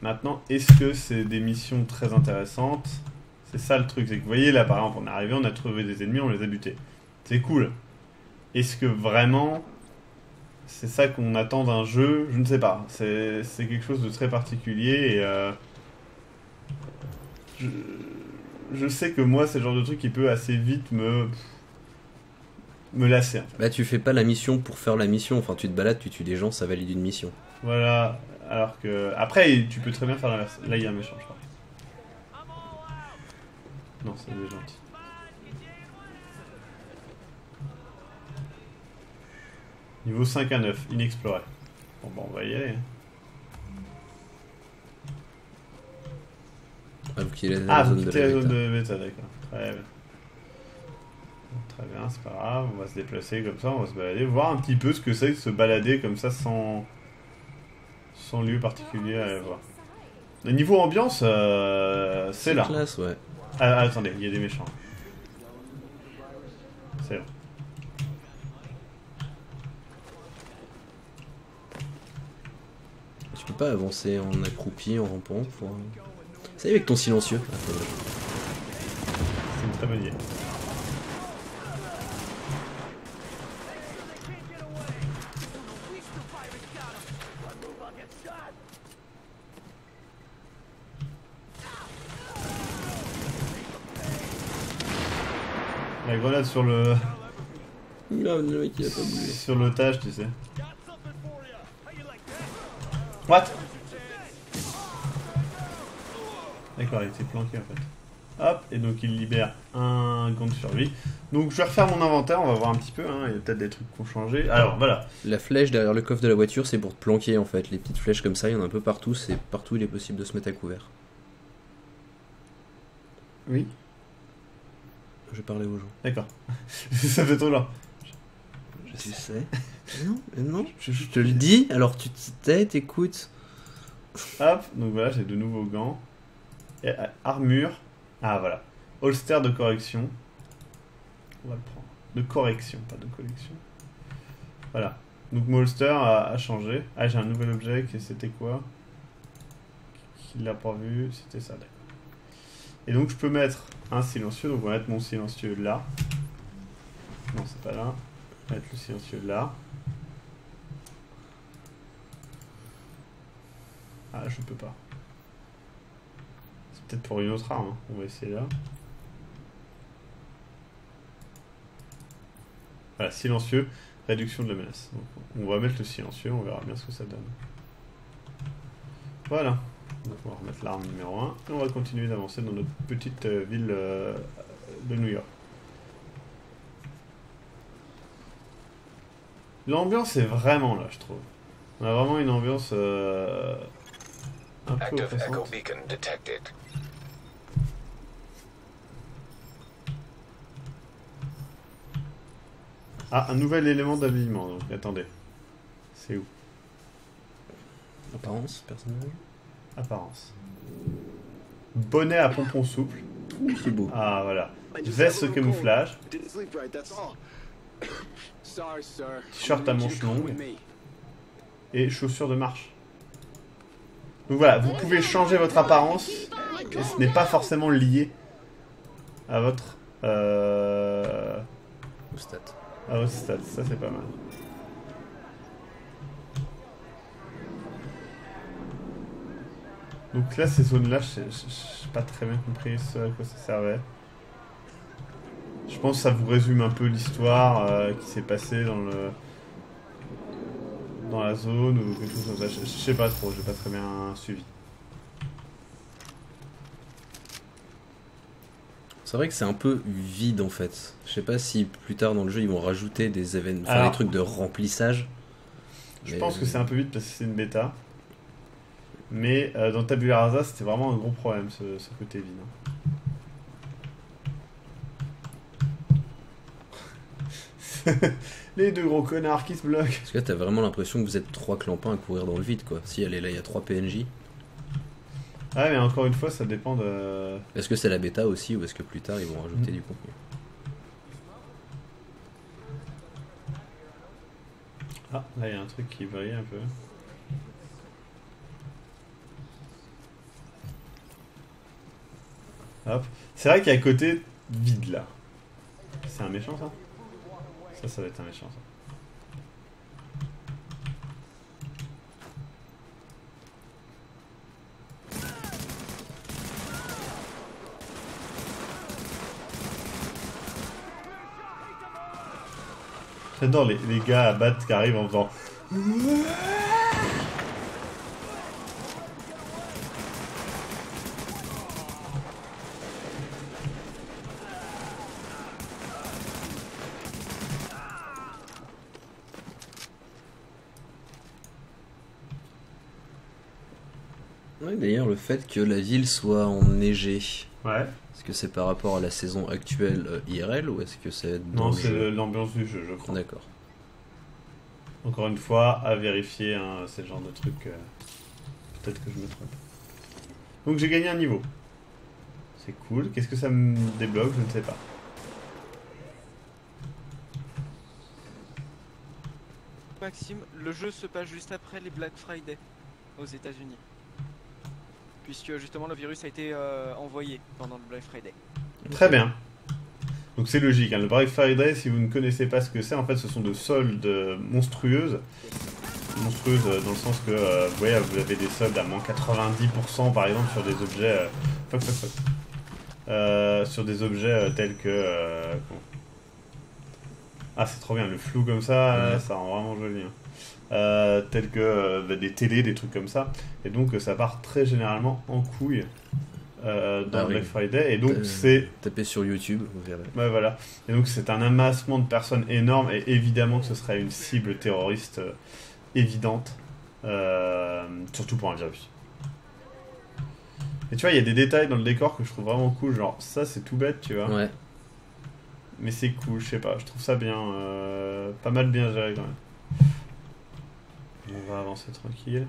Maintenant, est-ce que c'est des missions très intéressantes? C'est ça le truc, c'est que vous voyez là par exemple on est arrivé, on a trouvé des ennemis, on les a butés. C'est cool. Est-ce que vraiment c'est ça qu'on attend d'un jeu? Je ne sais pas, c'est quelque chose de très particulier et je sais que moi, c'est le genre de truc qui peut assez vite me lasser. En fait. Bah, tu fais pas la mission pour faire la mission. Enfin, tu te balades, tu tues des gens, ça valide une mission. Voilà. Alors que. Après, tu peux très bien faire l'inverse. Là, il y a un méchant, je crois. Non, c'est des gentils. Niveau 5 à 9, inexploré. Bon, bah, on va y aller. Ah, vous quittez la zone de la bêta, d'accord. Très bien. Très bien, c'est pas grave. On va se déplacer comme ça, on va se balader. Voir un petit peu ce que c'est que se balader comme ça sans lieu particulier à aller voir. Le niveau ambiance, c'est là. Classe, ouais. Ah, attendez, il y a des méchants. C'est là. Tu peux pas avancer en accroupi, en rampant pour... Ça y est avec ton silencieux. C'est une très bonne idée. La grenade sur le... Non, le mec il a pas bougé. Sur l'otage, tu sais. What? D'accord, il était planqué en fait. Hop, et donc il libère un gant de survie. Donc je vais refaire mon inventaire, on va voir un petit peu, hein. Il y a peut-être des trucs qui ont changé. Alors voilà. La flèche derrière le coffre de la voiture, c'est pour te planquer en fait. Les petites flèches comme ça, il y en a un peu partout, c'est partout il est possible de se mettre à couvert. Oui. Je parlais aux gens. D'accord. Ça fait trop long. Tu sais. Non, je te le dis, alors tu t'écoutes. Hop, donc voilà, j'ai de nouveaux gants. Et, armure. Ah voilà. Holster de correction. On va le prendre. De correction, pas de collection. Voilà. Donc mon holster a changé. Ah, j'ai un nouvel objet, et c'était quoi? Qui l'a pas vu? C'était ça, d'accord. Et donc je peux mettre un silencieux, donc on va mettre mon silencieux là. Non, c'est pas là. On va mettre le silencieux là. Ah, je peux pas. C'est peut-être pour une autre arme, hein. On va essayer là. Voilà, silencieux, réduction de la menace. Donc, on va mettre le silencieux, on verra bien ce que ça donne. Voilà. Donc on va remettre l'arme numéro 1 et on va continuer d'avancer dans notre petite ville de New York. L'ambiance est vraiment là, je trouve. On a vraiment une ambiance un peu oppressante. Ah, un nouvel élément d'habillement, donc attendez. C'est où? Apparence, personnage. Apparence. Bonnet à pompons souples. C'est beau. Ah voilà. Veste camouflage. T-shirt à manches longues. Et chaussures de marche. Donc voilà, vous pouvez changer votre apparence. Et ce n'est pas forcément lié à votre... stat. À votre stat, ça c'est pas mal. Donc là, ces zones-là, je n'ai pas très bien compris ce à quoi ça servait. Je pense que ça vous résume un peu l'histoire qui s'est passée dans la zone ou quelque chose comme ça. Je sais pas trop, j'ai pas très bien suivi. C'est vrai que c'est un peu vide en fait. Je sais pas si plus tard dans le jeu ils vont rajouter des événements, enfin des trucs de remplissage. Je pense que c'est un peu vide parce que c'est une bêta. Mais dans Tabula Rasa, c'était vraiment un gros problème ce côté vide. Les deux gros connards qui se bloquent. Parce que là, t'as vraiment l'impression que vous êtes 3 clampins à courir dans le vide, quoi. Si elle est là, il y a 3 PNJ. Ouais, mais encore une fois, ça dépend de... Est-ce que c'est la bêta aussi, ou est-ce que plus tard, ils vont rajouter du contenu? Ah, là, il y a un truc qui brille un peu. Hop. C'est vrai qu'il y a un côté vide, là. C'est un méchant, ça? Ça va être un méchant, ça. J'adore les gars à battre qui arrivent en faisant... Ouais, d'ailleurs, le fait que la ville soit enneigée, Ouais. est-ce que c'est par rapport à la saison actuelle IRL ou est-ce que c'est dans Non, le c'est jeu? l'ambiance du jeu, je crois. D'accord. Encore une fois, à vérifier, hein, c'est le genre de truc... peut-être que je me trompe. Donc j'ai gagné un niveau. C'est cool. Qu'est-ce que ça me débloque? Je ne sais pas. Maxime, le jeu se passe juste après les Black Friday aux États-Unis. Puisque justement le virus a été envoyé pendant le Black Friday. Très bien. Donc c'est logique, hein. Le Black Friday, si vous ne connaissez pas ce que c'est, en fait ce sont de soldes monstrueuses. Monstrueuses dans le sens que, vous voyez, vous avez des soldes à moins 90% par exemple sur des objets... sur des objets tels que... Ah, c'est trop bien, le flou comme ça, ça rend vraiment joli. Hein. Tels que des télés, des trucs comme ça. Et donc ça part très généralement en couille dans Black Friday. Et donc c'est... Tapez sur YouTube, vous verrez. Ouais, voilà. Et donc c'est un amassement de personnes énorme. Et évidemment que ce serait une cible terroriste évidente. Surtout pour un virus. Et tu vois, il y a des détails dans le décor que je trouve vraiment cool. Genre, ça c'est tout bête, tu vois. Ouais. Mais c'est cool, je sais pas, je trouve ça bien, pas mal bien géré quand même. On va avancer tranquille.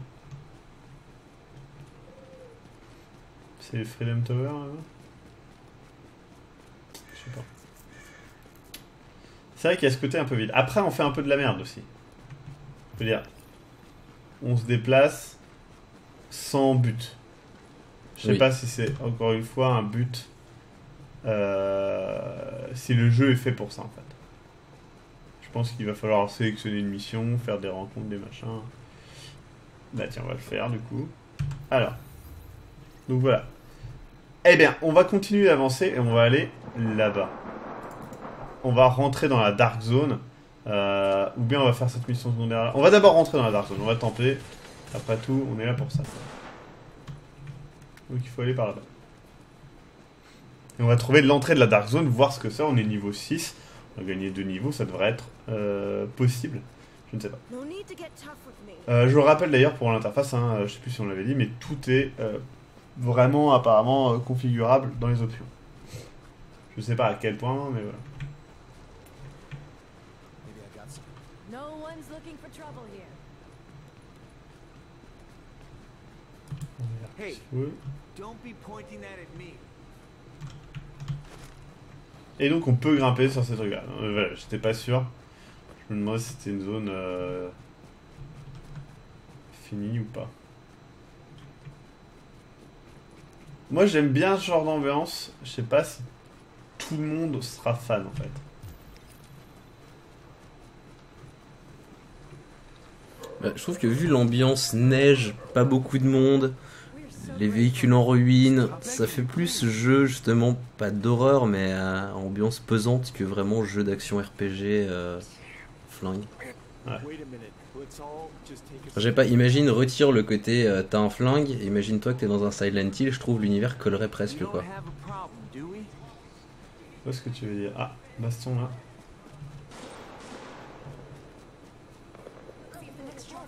C'est Freedom Tower là-bas? Je sais pas. C'est vrai qu'il y a ce côté un peu vide. Après, on fait un peu de la merde aussi. Je veux dire, on se déplace sans but. Je sais pas si c'est encore une fois un but. Si le jeu est fait pour ça en fait. Je pense qu'il va falloir sélectionner une mission, faire des rencontres, des machins. Bah tiens, on va le faire du coup. Alors. Donc voilà. Eh bien, on va continuer d'avancer et on va aller là-bas. On va rentrer dans la Dark Zone. Ou bien on va faire cette mission secondaire là. On va d'abord rentrer dans la Dark Zone, on va tenter. Après tout, on est là pour ça. Donc il faut aller par là-bas. Et on va trouver l'entrée de la Dark Zone, voir ce que c'est. On est niveau 6. On va gagner 2 niveaux, ça devrait être possible. Je ne sais pas. Je le rappelle d'ailleurs pour l'interface, hein, je sais plus si on l'avait dit, mais tout est vraiment apparemment configurable dans les options. Je sais pas à quel point, mais voilà. Hey, don't be pointing that at me. Et donc on peut grimper sur ces trucs-là. Voilà, j'étais pas sûr. Je me demandais si c'était une zone finie ou pas. Moi j'aime bien ce genre d'ambiance. Je sais pas si tout le monde sera fan en fait. Bah, je trouve que vu l'ambiance neige, pas beaucoup de monde, les véhicules en ruine, ça fait plus jeu justement, pas d'horreur mais ambiance pesante que vraiment jeu d'action RPG flingue. Ouais. J'ai pas, imagine, retire le côté t'as un flingue, imagine-toi que t'es dans un Silent Hill, je trouve l'univers collerait presque quoi. Où est-ce que tu veux dire? Ah, baston là.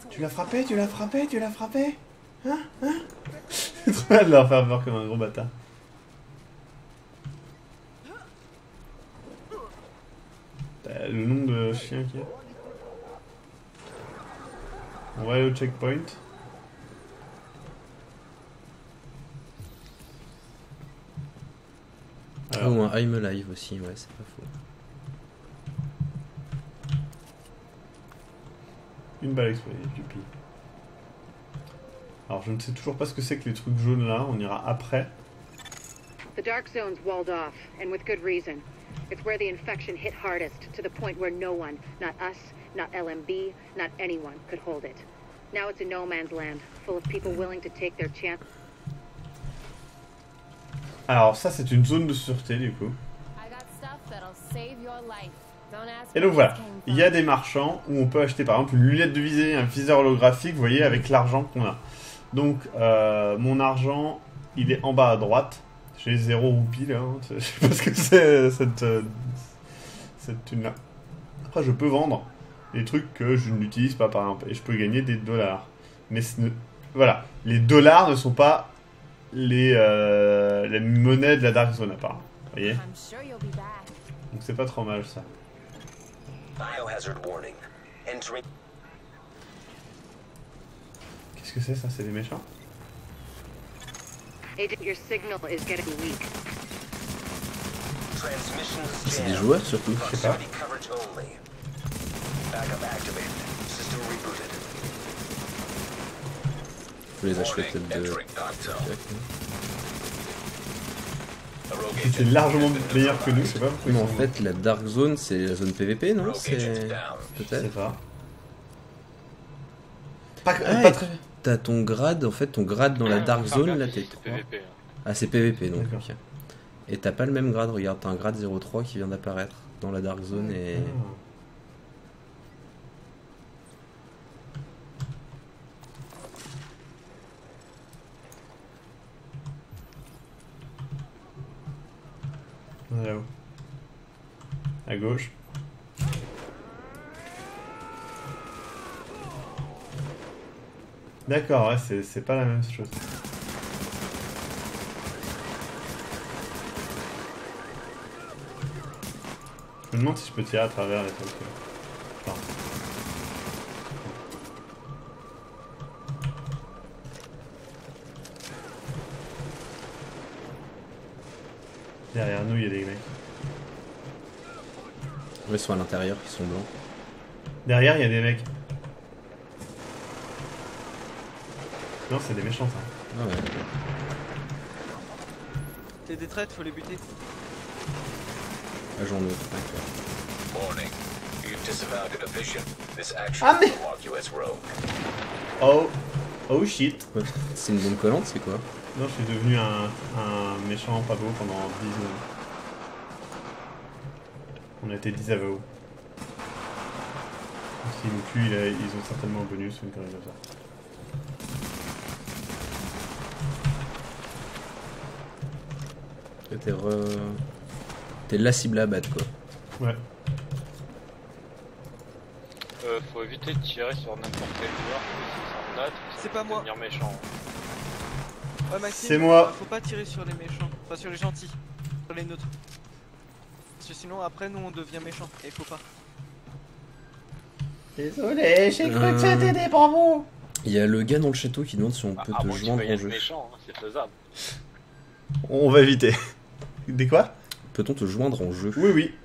Tu l'as frappé, tu l'as frappé, tu l'as frappé? Hein? Hein? C'est trop mal de leur faire peur comme un gros bâtard. T'as le nom de chien qui est. On va aller au checkpoint. Alors. Ou un I'm Alive aussi, ouais, c'est pas faux. Une balle explosée, youpi. Alors je ne sais toujours pas ce que c'est que les trucs jaunes là, on ira après. The dark zone's walled off, and with good reason. It's where the infection hit hardest, to the point where no one, not us, not LMB, not anyone, could hold it. Now it's a no man's land, full of people willing to take their chance. Alors ça c'est une zone de sûreté du coup. I got stuff that'll save your life. Et donc voilà, il y a des marchands où on peut acheter par exemple une lunette de visée, un viseur holographique, vous voyez, avec l'argent qu'on a. Donc mon argent, il est en bas à droite. J'ai 0 roupies là, hein. Je sais pas ce que c'est cette thune là. Après je peux vendre des trucs que je n'utilise pas par exemple, et je peux gagner des dollars. Mais voilà, les dollars ne sont pas les monnaies de la Dark Zone apparemment. Vous voyez? Donc c'est pas trop mal ça. Qu'est-ce que c'est ça? C'est des méchants? Agent, your signal is getting weak. C'est des joueurs surtout. Je sais pas. Faut les acheter peut-être de... C'est largement meilleur que nous, je sais pas pourquoi. Mais en fait, la Dark Zone, c'est la zone PVP, non? C'est... Je sais Peut-être. pas. Pas très... T'as ton grade, en fait, ton grade dans la Dark Zone, là t'es 3. Ah, c'est PVP donc. Ok. Et t'as pas le même grade, regarde, t'as un grade 03 qui vient d'apparaître dans la Dark Zone et... Là-haut. À gauche. D'accord, ouais, c'est pas la même chose. Je me demande si je peux tirer à travers les trucs. Enfin. Derrière nous, il y a des mecs. Ouais, ils sont à l'intérieur, ils sont blancs. Derrière, il y a des mecs. Non, c'est des méchants, ça. Ah ouais. C'est des traîtres, faut les buter. Agent neutre. Ah mais... Oh shit. C'est une bombe collante, c'est quoi? Non, je suis devenu un méchant pas beau pendant 10 secondes. On a été 10 à VO. S'ils nous tuent, ils ont certainement un bonus ou une connerie comme ça. T'es la cible à battre, quoi. Ouais. Faut éviter de tirer sur n'importe quel joueur, c'est pas moi. Méchant. Ouais, Maxime, c'est moi. Faut pas tirer sur les méchants, pas sur les gentils, sur les neutres. Parce que sinon après nous on devient méchants et faut pas. Désolé, j'ai cru que c'était pour vous. Il y a le gars dans le château qui demande si on peut te joindre en jeu. Méchant, hein, c'est faisable. On va éviter. Des quoi? Peut-on te joindre en jeu? Oui, oui.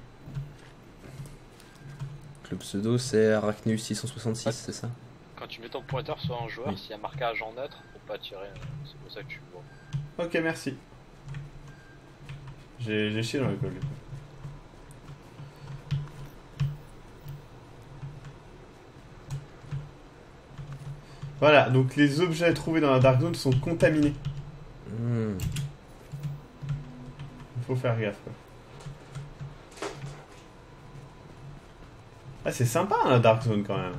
Le pseudo c'est Arachneus 666, c'est ça? Quand tu mets ton pointeur sur un joueur, s'il y a marqué agent neutre, faut pas tirer, c'est pour ça que tu vois. Ok, merci. J'ai chié dans le col. Voilà, donc les objets trouvés dans la Dark Zone sont contaminés. Il faut faire gaffe, quoi. Ah, c'est sympa, hein, la Dark Zone, quand même.